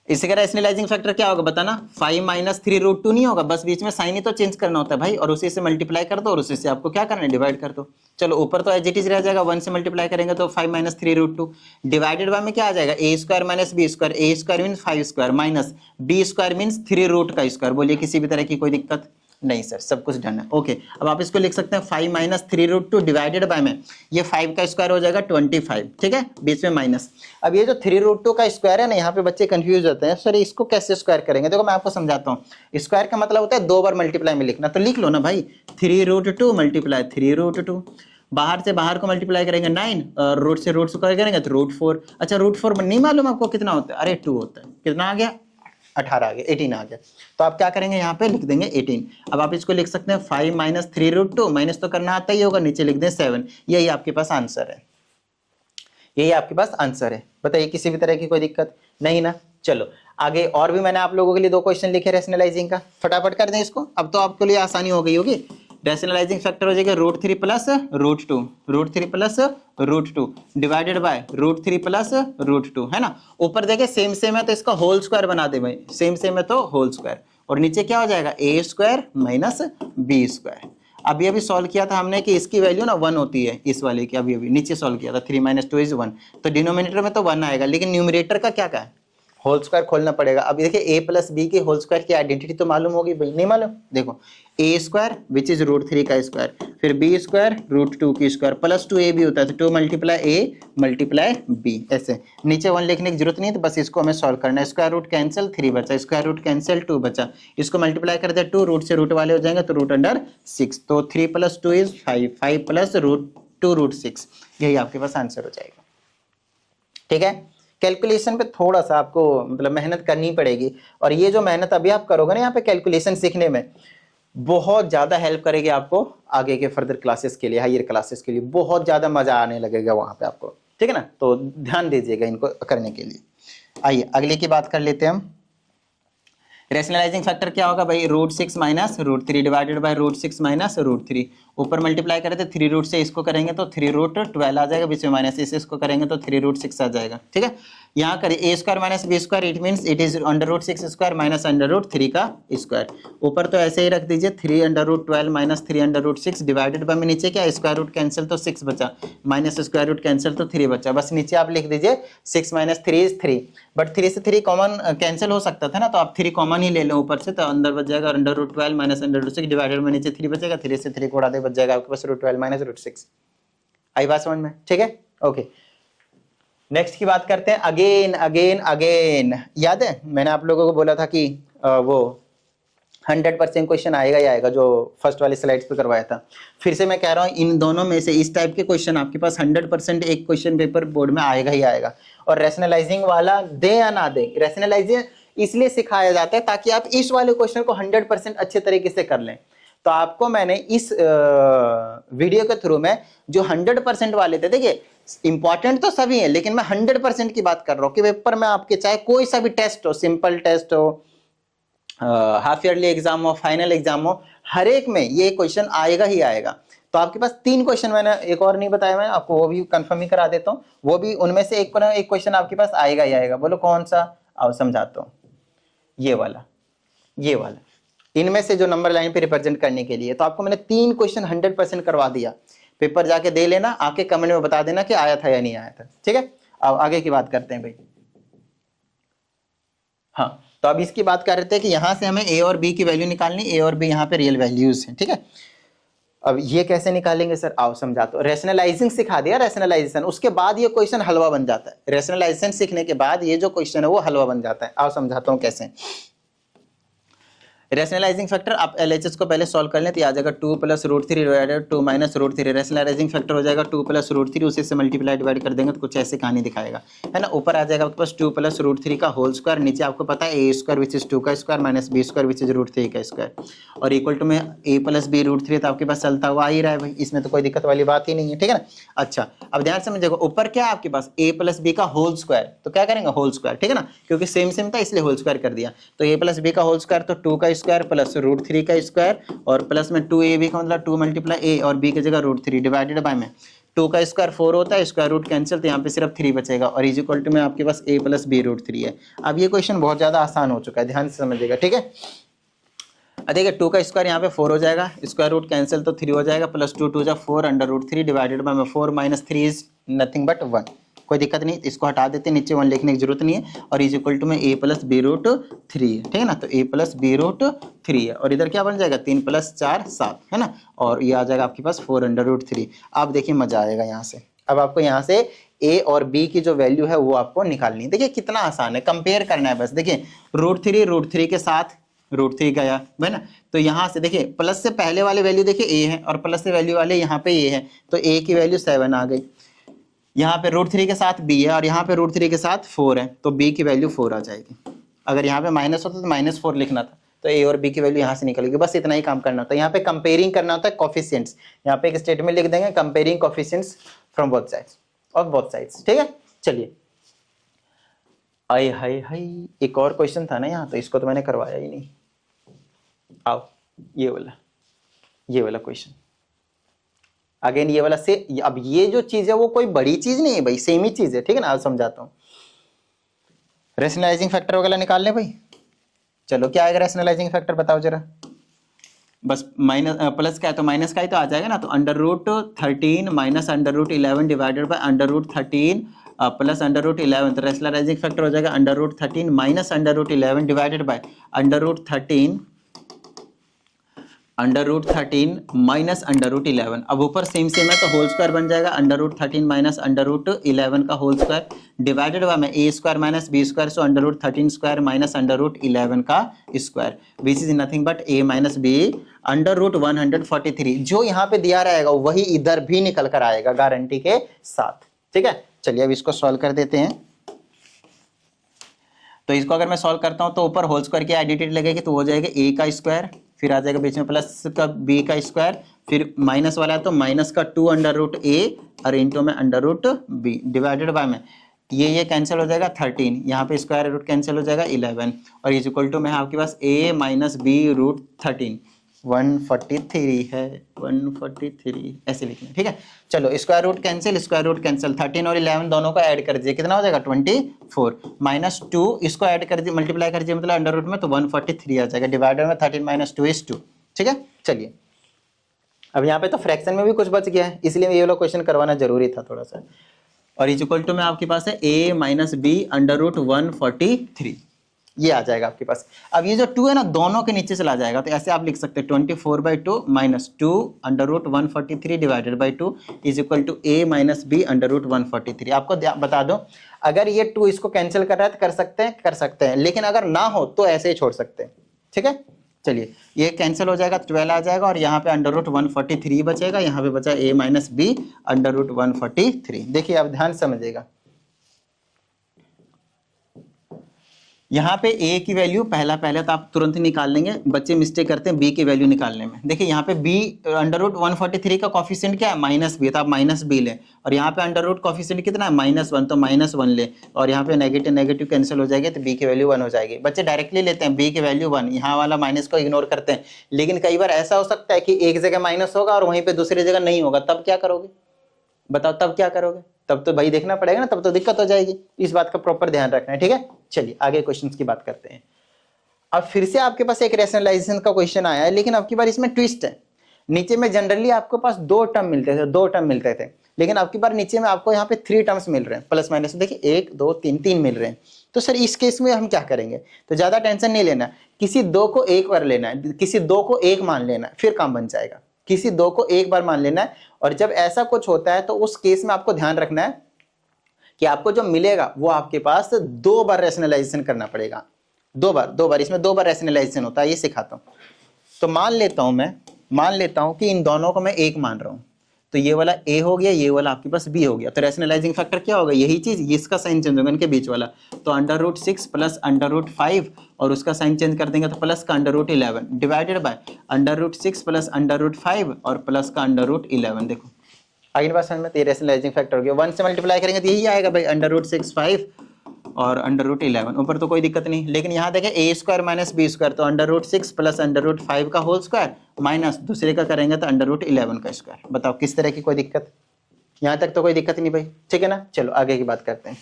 A: इसका रैशनलाइजिंग फैक्टर क्या होगा बताना? 5 माइनस 3√2 नहीं होगा, बस बीच में साइन ही तो चेंज करना होता है भाई, और उसी से मल्टीप्लाई कर दो और उसी से आपको क्या करना है? डिवाइड कर दो। चलो ऊपर तो एज इट इज रह जाएगा, 1 से मल्टीप्लाई करेंगे तो 5 माइनस 3√2 डिवाइडेड बाय में क्या आ जाएगा? a² minus b²। a² means 5² minus b² means 3 का स्क्वायर। बोलिए किसी भी तरह की कोई दिक्कत नहीं सर, सब कुछ डन है। ओके, अब आप इसको लिख सकते हैं 5 माइनस 3√2 डिवाइडेड बाय में, ये 5 का स्क्वायर हो जाएगा 25, ठीक है, बीच में माइनस। अब ये जो 3√2 का स्क्वायर है ना, यहाँ पे बच्चे कंफ्यूज होते हैं, सर इसको कैसे स्क्वायर करेंगे? देखो मैं आपको समझाता हूँ। स्क्वायर का मतलब होता है 2 बार मल्टीप्लाई में लिखना, तो लिख लो ना भाई, 3√2 मल्टीप्लाई 3√2। बाहर से बाहर को मल्टीप्लाई करेंगे 9, और रूट से रूट स्क्वायर करेंगे तो √4। अच्छा √4 नहीं मालूम आपको कितना होता है? अरे 2 होता है। कितना आ गया? 18 आ गया, 18 आ गया। तो आप क्या करेंगे? यहाँ पे लिख देंगे 18। अब आप इसको लिख सकते हैं 5 माइनस 3√2, माइनस तो करना आता ही होगा, नीचे लिख दें 7। यही आपके पास आंसर है। यही आपके पास आंसर है। बताइए किसी भी तरह की कोई दिक्कत नहीं ना। चलो आगे और भी मैंने आप लोगों के लिए 2 क्वेश्चन लिखे रैशनलाइजिंग का, फटाफट कर दें इसको। अब तो आपके लिए आसानी हो गई होगी। रैशनलाइजिंग फैक्टर हो जाएगा √3 plus √2, √3 plus √2 divided by √3 plus √2, है ना। ऊपर देखे सेम सेम है तो इसका होल स्क्वायर बना दे भाई, सेम सेम है तो होल स्क्वायर, और नीचे क्या हो जाएगा a square minus b square. अभी अभी सॉल्व किया था हमने कि इसकी वैल्यू ना 1 होती है, इस वाले की अभी अभी नीचे सॉल्व किया था 3 - 2 = 1, तो डिनोमिनेटर में तो 1 आएगा, लेकिन न्यूमरेटर का क्या है, होल स्क्वायर खोलना पड़ेगा। अब देखिए a प्लस बी के होल स्क्वायर की आइडेंटिटी तो मालूम होगी भाई, नहीं मालूम, देखो a स्क्वायर विच इज √3 का स्क्वायर, फिर b स्क्वायर √2 की स्क्वायर प्लस 2a भी होता है, तो 2 × a × b, ऐसे नीचे 1 लिखने की जरूरत नहीं है, तो बस इसको हमें सॉल्व करना है। स्क्वायर रूट कैंसिल 3 बचा, स्क्वायर रूट कैंसिल 2 बचा, इसको मल्टीप्लाई कर दे 2, रूट से रूट वाले हो जाएंगे तो √6, तो 3 + 2 = 5, 5 + √2 √6, यही आपके पास आंसर हो जाएगा। ठीक है, कैलकुलेशन पे थोड़ा सा आपको मतलब मेहनत करनी पड़ेगी, और ये जो मेहनत अभी आप करोगे ना यहाँ पे कैलकुलेशन सीखने में, बहुत ज्यादा हेल्प करेगी आपको आगे के फर्दर क्लासेस के लिए, हायर क्लासेस के लिए, बहुत ज्यादा मजा आने लगेगा वहां पे आपको। ठीक है ना, तो ध्यान दीजिएगा इनको करने के लिए। आइए अगले की बात कर लेते हैं हम। रैशनलाइजिंग फैक्टर क्या होगा भाई, √6 माइनस √3 डिवाइडेड बाय √6 माइनस √3, ऊपर मल्टीप्लाई करें तो 3 रूट से इसको करेंगे तो 3√12 आ जाएगा, बीच में माइनस इसे इसको करेंगे तो 3√6 आ जाएगा। ठीक है, यहाँ करिए a square minus b square, it means it is √6 square minus √3 का स्क्वायर, ऊपर तो ऐसे ही रख दीजिए 3√12 माइनस 3√6 डिवाइडेड बाय में नीचे क्या स्क्वायर रूट कैंसिल तो 6 बचा, माइनस स्क्वायर रूट कैंसिल तो 3 बचा, बस नीचे आप लिख दीजिए 6 - 3 = 3, बट 3 से 3 कॉमन कैंसिल हो सकता था ना, तो आप 3 कॉमन ही ले लो ऊपर से, तो अंदर बच जाएगा √12 माइनस √6 डिवाइडेड में नीचे 3 बचेगा, 3 से 3 को उड़ा दे बच जाएगा आपके पास √12 माइनस √6। आई बात समझ में? ठीक है, ओके। नेक्स्ट की बात करते हैं, अगेन अगेन अगेन। याद है मैंने आप लोगों को बोला था कि वो 100% क्वेश्चन आएगा ही आएगा, जो फर्स्ट वाली स्लाइड्स पे करवाया था। फिर से मैं कह रहा हूँ इन दोनों में से इस टाइप के क्वेश्चन आपके पास 100% एक क्वेश्चन पेपर बोर्ड में आएगा ही आएगा। और रैशनलाइजिंग वाला दे या ना दे, रैशनलाइजिंग इसलिए सिखाया जाता है ताकि आप इस वाले क्वेश्चन को 100% अच्छे तरीके से कर लें। तो आपको मैंने इस वीडियो के थ्रू में जो 100% वाले थे, देखिए इंपॉर्टेंट तो सभी है, लेकिन मैं 100% की बात कर रहा हूँ कि पेपर में आपके चाहे कोई सा भी टेस्ट हो, सिंपल टेस्ट हो, हाफ ईयरली एग्जाम हो, फाइनल एग्जाम हो, हर एक में ये क्वेश्चन आएगा ही आएगा। तो आपके पास 3 क्वेश्चन, मैंने एक और नहीं बताया, मैं आपको वो भी कंफर्म ही करा देता हूँ, वो भी उनमें से एक क्वेश्चन आपके पास आएगा ही आएगा। बोलो कौन सा? आओ समझाता हूँ, ये वाला, ये वाला, इनमें से जो नंबर लाइन पे रिप्रेजेंट करने के लिए। तो आपको मैंने 3 क्वेश्चन 100% करवा दिया, पेपर जाके दे लेना, आके कमेंट में बता देना कि आया था या नहीं आया था। ठीक है, अब आगे की बात करते हैं भाई। हाँ, तो अब इसकी बात कर रहे थे कि यहाँ से हमें a और b की वैल्यू निकालनी, a और b यहाँ पे रियल वैल्यूज हैं। ठीक है, अब ये कैसे निकालेंगे सर? आओ समझाता हूं। रैशनलाइजिंग सिखा दिया, रैशनलाइजेशन, उसके बाद ये क्वेश्चन हलवा बन जाता है। रैशनलाइजेशन सीखने के बाद ये जो क्वेश्चन है वो हलवा बन जाता है। आओ समझाता हूँ कैसे। रैशनलाइजिंग फैक्टर आप एलएचएस को पहले सॉल्व कर लें तो आ जाएगा 2 + √3 डिवाइडेड 2 - √3। रैशनलाइजिंग फैक्टर हो जाएगा 2 + √3, उसी से मल्टीप्लाई डिवाइड कर देंगे तो कुछ ऐसे कहानी दिखाएगा, है ना। ऊपर आ जाएगा आपके पास 2 + √3 का होल स्क्वायर, नीचे आपको पता है a स्क्वायर विच इज 2 का square minus b square which is √3 का स्क्वायर, और इक्वल टू में a + b √3 तो आपके पास चलता हुआ आ ही रहा है भाई, इसमें तो कोई दिक्कत वाली बात ही नहीं है। ठीक है ना। अच्छा, अब ध्यान से समझिएगा, ऊपर क्या है आपके पास a + b का होल स्क्वायर, तो क्या करेंगे होल स्क्वायर। ठीक है ना, क्योंकि सेम सेम था इसलिए होल स्क्वायर कर दिया, तो a + b का होल स्क्वायर तो 2 का स्क्वायर प्लस √3 का स्क्वायर, और प्लस में 2ab का मतलब 2 × a और b की जगह √3 डिवाइडेड बाय में 2 का स्क्वायर 4 होता है, स्क्वायर रूट कैंसिल, तो यहाँ पे सिर्फ 3 बचेगा, और इज इक्वल टू में आपके पास a + b √3 है। अब ये क्वेश्चन बहुत ज्यादा आसान हो चुका है, ध्यान से समझिएगा। ठीक है, देखिए 2 का स्क्वायर यहाँ पे 4 हो जाएगा, स्क्वायर रूट कैंसिल तो 3 हो जाएगा, प्लस 2 2 4 √3 डिवाइडेड बाय में 4 - 3 इज नथिंग बट 1। कोई दिक्कत नहीं, इसको हटा देते, नीचे 1 लिखने की जरूरत नहीं है, और इज इक्वल टू में a + b √3 है। ठीक है ना, तो a + b √3 है, और इधर क्या बन जाएगा 3 + 4 7, है ना, और ये आ जाएगा आपके पास 4 √3। अब देखिए मजा आएगा यहाँ से। अब आपको यहाँ से a और b की जो वैल्यू है वो आपको निकालनी है। देखिए कितना आसान है, कंपेयर करना है बस। देखिए √3 के साथ √3 गया है ना, तो यहाँ से देखिए प्लस से पहले वाले वैल्यू देखिए a है, और प्लस से वैल्यू वाले यहाँ पे a है, तो a की वैल्यू 7 आ गई। यहाँ पे √3 के साथ b है, और यहाँ पे √3 के साथ 4 है, तो b की वैल्यू 4 आ जाएगी। अगर यहाँ पे माइनस होता तो -4 लिखना था, तो a और b की वैल्यू यहाँ से निकलेगी। बस इतना ही काम करना होता है। यहाँ पे कंपेयरिंग करना होता है कोफिशिएंट्स, यहाँ पे एक स्टेटमेंट लिख देंगे comparing coefficients from both sides. Of both sides, ठीक है। चलिए, आय हाय हाय, एक और क्वेश्चन था ना यहाँ, तो इसको तो मैंने करवाया ही नहीं। आओ, ये वाला क्वेश्चन अगेन, ये वाला से। अब ये जो चीज है वो कोई बड़ी चीज नहीं है भाई, सेम ही चीज है, ठीक है ना। आज समझाता हूँ। रैशनलाइजिंग फैक्टर वगैरह निकाल लें भाई। चलो, क्या आएगा रैशनलाइजिंग फैक्टर, बताओ जरा। बस माइनस प्लस का है तो माइनस का ही तो आ जाएगा ना। तो √13 माइनस √11 डिवाइडेड बाय √13 प्लस √11। तो रैशनलाइजिंग फैक्टर हो जाएगा √13 माइनस √11 डिवाइडेड बाय √13 माइनस √11। अब ऊपर सेम सेम है तो होल स्क्वायर बन जाएगा √13 माइनस √11 का होल स्क्वायर डिवाइडेड बाय में a square minus b square, so √13 square minus √11 का square, which is nothing but a minus b √143। जो यहाँ पे दिया रहेगा वही इधर भी निकल कर आएगा गारंटी के साथ, ठीक है। चलिए अब इसको सॉल्व कर देते हैं। तो इसको अगर मैं सॉल्व करता हूं तो ऊपर होल स्क्वायर की आइडेंटिटी लगेगी तो हो जाएगा a का स्क्वायर, फिर आ जाएगा बीच में प्लस का b का स्क्वायर, फिर माइनस वाला है तो माइनस का 2√a और इंटू में √b डिवाइडेड बाय में ये कैंसिल हो जाएगा 13, यहाँ पे स्क्वायर रूट कैंसिल हो जाएगा 11 और इज इक्वल टू में आपके पास a माइनस b √13 143 है, 143 ऐसे लिखना, ठीक है। चलो, स्क्वायर रूट कैंसिल 13 और 11 दोनों को ऐड कर दीजिए, कितना हो जाएगा 24 माइनस 2, इसको ऐड कर दीजिए, मल्टीप्लाई कर दीजिए मतलब अंडर रूट में, तो 143 आ जाएगा डिवाइडर में 13 माइनस 2 इज 2, ठीक है। चलिए, अब यहाँ पे तो फ्रैक्शन में भी कुछ बच गया है, इसलिए ये वाला क्वेश्चन करवाना जरूरी था थोड़ा सा। और इज इक्वल टू में आपके पास है a माइनस b √143, ये आ जाएगा आपके पास। अब ये जो 2 है ना दोनों के नीचे चला जाएगा, तो ऐसे आप लिख सकते हैं 24/2 minus 2 √143 divided by 2 is equal to a minus b √143। आपको बता दो, अगर ये 2 इसको कैंसिल कर रहा है तो कर सकते हैं, लेकिन अगर ना हो तो ऐसे ही छोड़ सकते हैं, ठीक है। चलिए, ये कैंसिल हो जाएगा, 12 आ जाएगा और यहाँ पे √143 बचेगा, यहाँ पे बचा a माइनस b √143। देखिए, आप ध्यान समझिएगा, यहाँ पे a की वैल्यू पहले तो आप तुरंत निकाल लेंगे, बच्चे मिस्टेक करते हैं b की वैल्यू निकालने में। देखिए यहाँ पे b √143 का कॉफिशिएंट क्या है, माइनस b, तो आप माइनस b लें, और यहाँ पे अंडर रूट कॉफिशिएंट कितना है, -1, तो -1 ले, और यहाँ पे नेगेटिव कैंसिल हो जाएगी तो b की वैल्यू 1 हो जाएगी। बच्चे डायरेक्टली लेते हैं b की वैल्यू 1, यहाँ वाला माइनस को इग्नोर करते हैं, लेकिन कई बार ऐसा हो सकता है कि एक जगह माइनस होगा और वहीं पर दूसरी जगह नहीं होगा, तब क्या करोगे बताओ, तब क्या करोगे? तब तो भाई देखना पड़ेगा ना, तब तो दिक्कत हो जाएगी, इस बात का प्रॉपर ध्यान रखना है, ठीक है। चलिए आगे क्वेश्चंस की बात करते हैं। अब फिर से आपके पास एक रैशनलाइजेशन का क्वेश्चन आया है, लेकिन अब की बार इसमें ट्विस्ट है। नीचे में जनरली आपको पास दो टर्म मिलते थे, लेकिन अब की बार नीचे में आपको यहाँ पे 3 टर्म्स मिल रहे हैं, प्लस माइनस, देखिए 1 2 3 मिल रहे हैं। तो सर इस केस में हम क्या करेंगे? तो ज्यादा टेंशन नहीं लेना, किसी दो को एक बार लेना है, किसी दो को एक मान लेना है, फिर काम बन जाएगा। किसी दो को एक बार मान लेना है, और जब ऐसा कुछ होता है तो उस केस में आपको ध्यान रखना है कि आपको जो मिलेगा वो आपके पास 2 बार रैशनलाइजेशन करना पड़ेगा। 2 बार इसमें 2 बार रैशनलाइजेशन होता है, ये सिखाता हूं। तो मान लेता हूं कि इन दोनों को मैं एक मान रहा हूं, तो ये वाला a हो गया, ये वाला आपके पास b हो गया, तो रैशनलाइजिंग फैक्टर क्या होगा, यही चीज, इसका साइन चेंज होगा इनके बीच वाला, तो √6 प्लस √5 और उसका साइन चेंज कर देंगे तो प्लस का √11 डिवाइडेड बाय √6 प्लस √5 और प्लस का √11। देखो आगे बात समझ में, तो रैशनलाइजिंग फैक्टर हो गया, 1 से मल्टीप्लाई करेंगे तो यही आएगा भाई, √6 5 और √11, ऊपर तो कोई दिक्कत नहीं। लेकिन यहाँ देखें a square minus b square, तो √6 प्लस √5 का होल स्क्वायर माइनस दूसरे का करेंगे तो √11 का स्क्वायर। बताओ किस तरह की कोई दिक्कत? यहाँ तक तो कोई दिक्कत नहीं भाई, ठीक है ना। चलो आगे की बात करते हैं।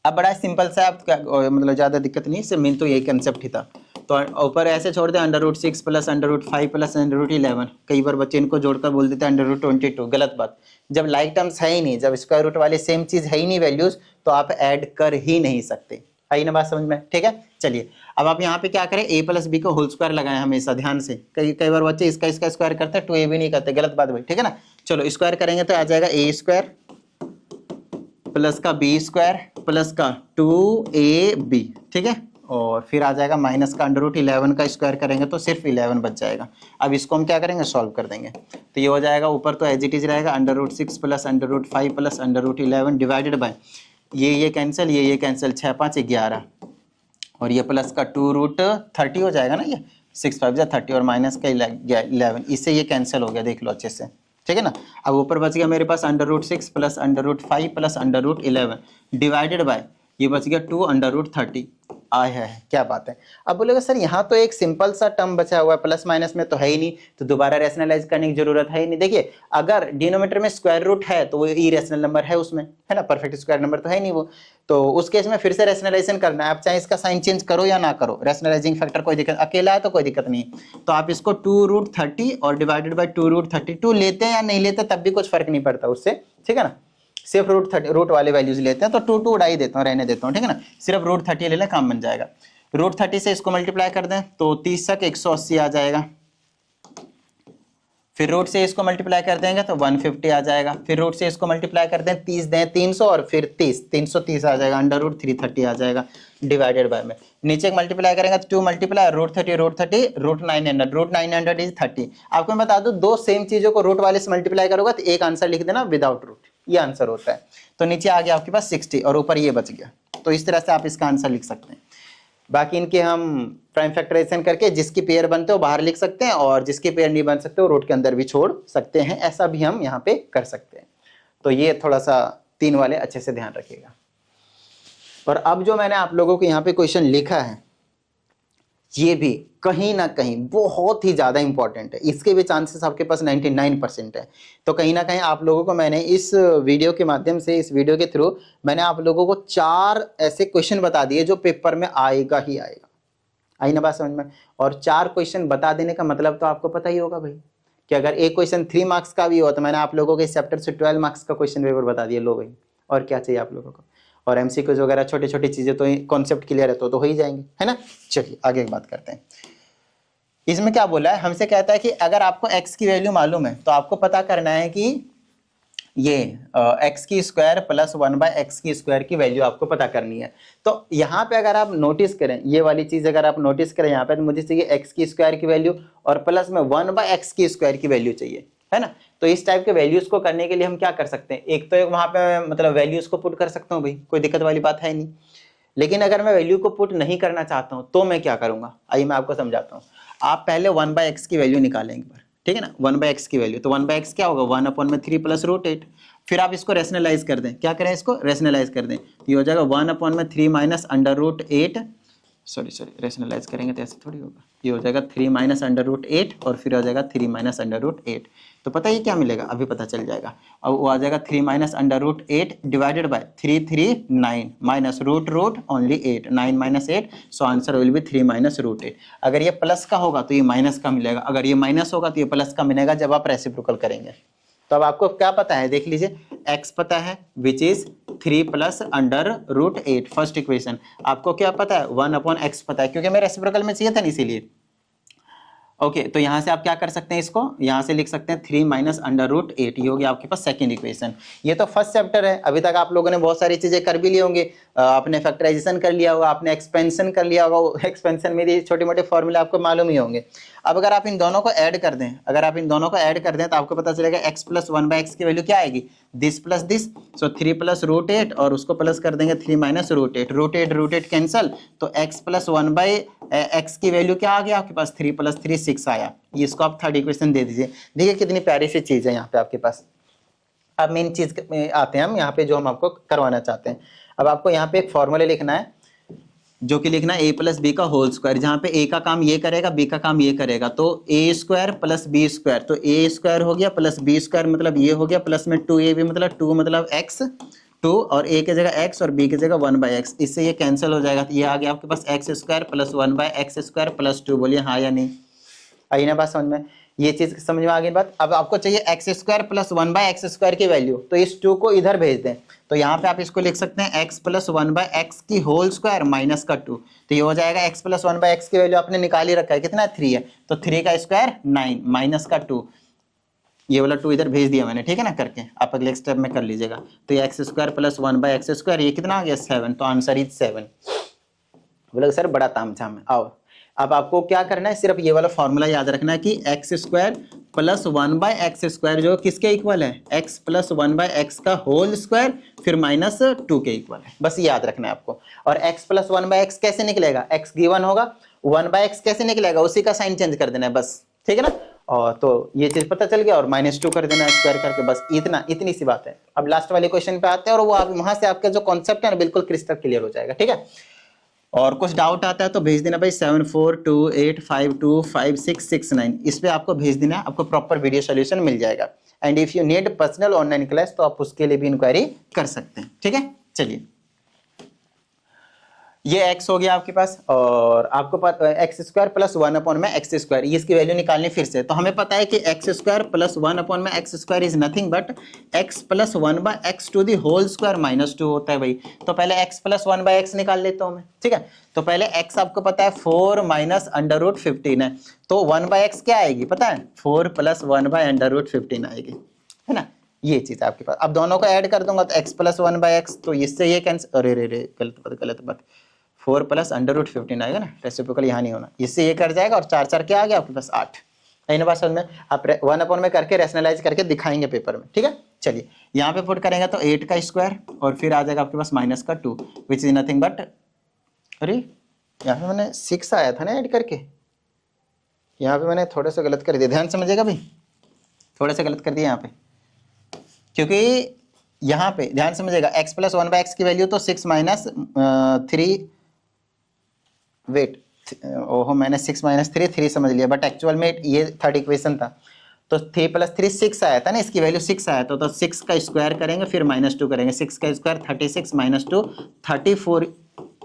A: अब बड़ा सिंपल सा, आप क्या मतलब ज्यादा दिक्कत नहीं, इससे मेन तो यही कंसेप्ट ही था। तो ऊपर ऐसे छोड़ दे √6 प्लस √5 प्लस √11, कई बार बच्चे इनको जोड़कर बोल देते हैं √22, गलत बात। जब लाइक टर्म्स है ही नहीं, जब स्क्वायर रूट वाली सेम चीज है ही नहीं वैल्यूज, तो आप ऐड कर ही नहीं सकते। आई ना बात समझ में, ठीक है। चलिए अब आप यहाँ पे क्या करें, a प्लस b का होल स्क्वायर लगाएं हमेशा, ध्यान से। कई बार बच्चे इसका स्क्वायर करते हैं, 2ab नहीं करते, गलत बात भाई, ठीक है ना। चलो स्क्वायर करेंगे तो आ जाएगा a स्क्वायर प्लस का b स्क्वायर प्लस का 2ab, ठीक है, और फिर आ जाएगा माइनस का √11 का स्क्वायर करेंगे तो सिर्फ 11 बच जाएगा। अब इसको हम क्या करेंगे, सॉल्व कर देंगे, तो ये हो जाएगा, ऊपर तो एज इट इज रहेगा √6 प्लस √5 प्लस √11 डिवाइडेड बाय ये कैंसिल, ये कैंसिल, 6 5 11, और ये प्लस का 2√30 हो जाएगा ना, ये 6 5 30 और माइनस का 11, इससे ये कैंसिल हो गया, देख लो अच्छे से, ठीक है ना। अब ऊपर बच गया मेरे पास √6 प्लस √5 प्लस √11 डिवाइडेड बाय ये बच गया 2 √30। आय है क्या बात है। अब बोलेगा सर यहाँ तो एक सिंपल सा टर्म बचा हुआ है, प्लस माइनस में तो है ही नहीं, तो दोबारा रैशनलाइज करने की जरूरत है ही नहीं। देखिए अगर डिनोमिनेटर में स्क्वायर रूट है तो वो इरेशनल नंबर है उसमें, है ना, परफेक्ट स्क्वायर नंबर तो है नहीं वो, तो उस केस में फिर से रैशनलाइजेशन करना है। आप चाहे इसका साइन चेंज करो या ना करो, रैशनलाइजिंग फैक्टर कोई दिक्कत, अकेला है तो कोई दिक्कत नहीं है। तो आप इसको 2√30 और डिवाइडेड बाय 2√32 लेते हैं या नहीं लेते तब भी कुछ फर्क नहीं पड़ता उससे, ठीक है ना। सिर्फ रूट वाले वैल्यूज लेते हैं तो 2 उड़ा ही देता हूँ, रहने देता हूँ, ठीक है ना। सिर्फ √30 ले लें, काम बन जाएगा। √30 से इसको मल्टीप्लाई कर दें तो 30 तक 180 आ जाएगा, फिर रूट से इसको मल्टीप्लाई कर देंगे तो 150 आ जाएगा, फिर रूट से इसको मल्टीप्लाई कर दें 30 दें 300 और फिर 330 आ जाएगा, √330 आ जाएगा डिवाइडेड बाय में। नीचे मल्टीप्लाई करेंगे तो 2 मल्टीप्लाई √30 √900 इज 30। आपको मैं बता दूं दो सेम चीजों को रूट वाले से मल्टीप्लाई करोगे तो एक आंसर लिख देना विदाउट रूट, ये आंसर होता है। तो नीचे आ गया आपके पास 60 और ऊपर ये बच गया, तो इस तरह से आप इसका आंसर लिख सकते हैं। बाकी इनके हम प्राइम फैक्टराइजेशन करके जिसकी पेयर बनते हो बाहर लिख सकते हैं और जिसकी पेयर नहीं बन सकते हो रूट के अंदर भी छोड़ सकते हैं, ऐसा भी हम यहाँ पे कर सकते हैं। तो ये थोड़ा सा 3 वाले अच्छे से ध्यान रखिएगा। और अब जो मैंने आप लोगों को यहाँ पे क्वेश्चन लिखा है ये भी कहीं ना कहीं बहुत ही ज्यादा इंपॉर्टेंट है, इसके भी चांसेस आपके पास 99% है। तो कहीं ना कहीं आप लोगों को मैंने इस वीडियो के माध्यम से, इस वीडियो के थ्रू मैंने आप लोगों को 4 ऐसे क्वेश्चन बता दिए जो पेपर में आएगा ही आएगा। आई ना बात समझ में। और 4 क्वेश्चन बता देने का मतलब तो आपको पता ही होगा भाई कि अगर एक क्वेश्चन 3 मार्क्स का भी हो तो मैंने आप लोगों के इस चैप्टर से 12 मार्क्स का क्वेश्चन पेपर बता दिया, लो भाई और क्या चाहिए आप लोगों को। और एमसीक्यूज वगैरह छोटी छोटी चीजें तो कॉन्सेप्ट क्लियर है तो हो ही जाएंगे, है ना। चलिए आगे एक बात करते हैं। इसमें क्या बोला है, हमसे कहता है कि अगर आपको x की वैल्यू मालूम है तो आपको पता करना है कि ये x की स्क्वायर प्लस 1/x की स्क्वायर की वैल्यू आपको पता करनी है। तो यहाँ पे अगर आप नोटिस करें ये वाली चीज अगर आप नोटिस करें यहाँ पे तो मुझे चाहिए x की स्क्वायर की वैल्यू और प्लस में 1/x की स्क्वायर की वैल्यू चाहिए, है ना। तो इस टाइप के वैल्यूज को करने के लिए हम क्या कर सकते हैं, एक तो वहां पे मतलब वैल्यूज को पुट कर सकता हूँ भाई, कोई दिक्कत वाली बात है नहीं। लेकिन अगर मैं वैल्यू को पुट नहीं करना चाहता हूँ तो मैं क्या करूंगा, आइए मैं आपको समझाता हूँ। आप पहले 1/x की वैल्यू निकालेंगे एक बार, ठीक है ना। 1/x की वैल्यू तो 1/x क्या होगा 1/3 प्लस √8। फिर आप इसको रेशनलाइज कर दें, क्या करें इसको रेशनलाइज कर दें, ये हो जाएगा 1/3 माइनस √8, सॉरी रेशनलाइज करेंगे तो ऐसे थोड़ी होगा, ये हो जाएगा 3 माइनस √8 और फिर हो जाएगा 3 माइनस √8। तो पता है क्या मिलेगा, अभी पता चल जाएगा। अब वो आ जाएगा 3 minus √8 divided by 339 minus root only 8, 9 minus 8, so answer will be 3 minus √8। अगर ये प्लस का होगा तो ये माइनस का मिलेगा, अगर ये माइनस होगा तो ये प्लस का मिलेगा जब आप रेसिप्रोकल करेंगे। तो अब आपको क्या पता है देख लीजिए, x पता है which is 3 plus √8 first equation. आपको क्या पता है 1/x पता है क्योंकि मेरे रेसिप्रोकल में चाहिए था ना इसीलिए। ओके तो यहां से आप क्या कर सकते हैं, इसको यहां से लिख सकते हैं 3 माइनस √8, ये होगी आपके पास सेकंड इक्वेशन। ये तो फर्स्ट चैप्टर है, अभी तक आप लोगों ने बहुत सारी चीजें कर भी लिए होंगे, आपने फैक्टराइजेशन कर लिया होगा, आपने एक्सपेंशन कर लिया होगा, एक्सपेंशन में भी छोटे मोटे फॉर्मूले आपको मालूम ही होंगे। अब अगर आप इन दोनों को ऐड कर दें, अगर आप इन दोनों को ऐड कर दें तो आपको पता चलेगा x प्लस 1/x की वैल्यू क्या आएगी, this plus this, so 3 plus √8 और उसको प्लस कर देंगे 3 माइनस √8 कैंसल, तो x प्लस 1/x की वैल्यू क्या आ गया आपके पास 3 प्लस 3 6 आया। इसको आप थर्ड इक्वेशन दे दीजिए। देखिए कितनी प्यारी सी चीज है यहाँ पे आपके पास। अब मेन चीज में आते हैं हम यहाँ पे जो हम आपको करवाना चाहते हैं। अब आपको यहाँ पे एक फॉर्मूले लिखना है जो कि लिखना है a प्लस बी का होल स्क्वायर, जहाँ पे a का काम ये करेगा b का काम ये करेगा, तो a square plus b square, तो a स्क्वायर हो गया प्लस b स्क्वायर मतलब ये हो गया, प्लस में 2ab मतलब 2 मतलब x 2 और a की जगह x और b की जगह 1/x, इससे ये कैंसिल हो जाएगा। तो ये आ गया आपके पास x square plus 1/x square plus 2, बोलिए हाँ या नहीं, आई ना बात समझ में, ये चीज समझ में आ गई बात। अब आपको चाहिए x square plus 1/x square की वैल्यू, तो इस 2 को इधर भेज दें, तो यहाँ पे आप इसको लिख सकते हैं x प्लस 1/x की होल स्क्वायर माइनस का 2, तो ये हो जाएगा x प्लस 1/x की वैल्यू आपने निकाल ही रखा है, कितना 3 है, तो 3 का स्क्वायर 9 माइनस का 2, ये वाला 2 इधर भेज दिया मैंने, ठीक है ना करके, आप अगले स्टेप में कर लीजिएगा। तो ये x square plus 1/x square ये कितना आ गया 7, तो आंसर इज 7। बोला सर बड़ा तामझाम है, आओ अब आपको क्या करना है, सिर्फ ये वाला फॉर्मूला याद रखना है कि x square plus 1/x square जो किसके इक्वल है, x प्लस 1/x का होल स्क्वायर फिर माइनस 2 के इक्वल है, बस याद रखना है आपको। और x प्लस 1/x कैसे निकलेगा, x गिवन होगा, 1/x कैसे निकलेगा, उसी का साइन चेंज कर देना है बस, ठीक है ना। और तो ये चीज पता चल गया, और -2 कर देना स्क्वायर करके, बस इतनी सी बात है। अब लास्ट वाले क्वेश्चन पे आते हैं, और वो आप वहां से आपका जो कॉन्सेप्ट है ना बिल्कुल क्रिस्टल क्लियर हो जाएगा, ठीक है। और कुछ डाउट आता है तो भेज देना भाई 7428525669, इस पे आपको भेज देना, आपको प्रॉपर वीडियो सोल्यूशन मिल जाएगा। And if you need personal online class तो आप उसके लिए भी इंक्वायरी कर सकते हैं, ठीक है। चलिए, ये x हो गया आपके पास, और आपको एक्स स्क्वायर प्लस 1 में एक्स स्क्वायर, ये इसकी वैल्यू निकालनी फिर से। तो हमें पता है कि एक्स स्क्वायर प्लस 1 में x square is nothing but x plus 1/x to the whole square -2 होता है भाई। तो पहले x प्लस 1/x निकाल लेता हूं मैं, ठीक है। तो पहले x आपको पता है 4 माइनस √15 है, तो 1/x क्या आएगी पता है, 4 प्लस 1/√15 आएगी, है ना। ये चीज आपके पास, अब दोनों को ऐड कर दूंगा तो x प्लस 1/x, तो इससे ये कैंसिल, अरे रे गलत बात, 4 प्लस √15 आएगा ना, रेसिप्रोकल यहाँ नहीं होना, इससे ये कर जाएगा, और 4 क्या आ गया आपके पास 8। इन बात समझ में, आप 1 में करके रैशनलाइज करके दिखाएंगे पेपर में, ठीक है। चलिए, यहाँ पे पुट करेंगे तो 8 का स्क्वायर, और फिर आ जाएगा आपके पास -2 विच इज नथिंग बट, अरे यहाँ पे मैंने 6 आया था ना ऐड करके, यहाँ पे मैंने थोड़ा सा गलत कर दिया, ध्यान समझिएगा भाई, थोड़ा सा गलत कर दिया यहाँ पे, क्योंकि यहाँ पे ध्यान समझिएगा x प्लस 1/x की वैल्यू तो 6 माइनस 3, वेट, ओहो मैंने 6 माइनस 3 समझ लिया, बट एक्चुअल में ये थर्ड इक्वेशन था, तो 3 प्लस 3 6 आया था ना, इसकी वैल्यू 6 आया था, तो 6 का स्क्वायर करेंगे फिर -2 करेंगे, 6 का स्क्वायर 36 -2 34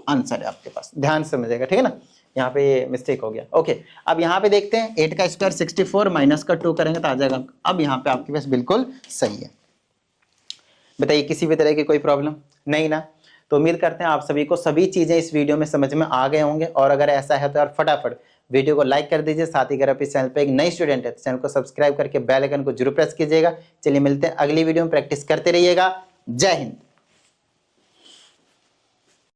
A: आंसर है आपके पास, ध्यान समझिएगा, ठीक है ना। यहाँ पे मिस्टेक हो गया, ओके। अब यहाँ पे देखते हैं 8 का स्क्वायर 64 माइनस का 2 करेंगे तो आ जाएगा, अब यहाँ पे आपके पास बिल्कुल सही है। बताइए किसी भी तरह की कोई प्रॉब्लम नहीं ना। तो उम्मीद करते हैं आप सभी को सभी चीजें इस वीडियो में समझ में आ गए होंगे, और अगर ऐसा है तो यार फटाफट वीडियो को लाइक कर दीजिए, साथ ही अगर आप इस चैनल पे एक नई स्टूडेंट है तो चैनल को सब्सक्राइब करके बेल आइकन को जरूर प्रेस कीजिएगा। चलिए मिलते हैं अगली वीडियो में, प्रैक्टिस करते रहिएगा। जय हिंद।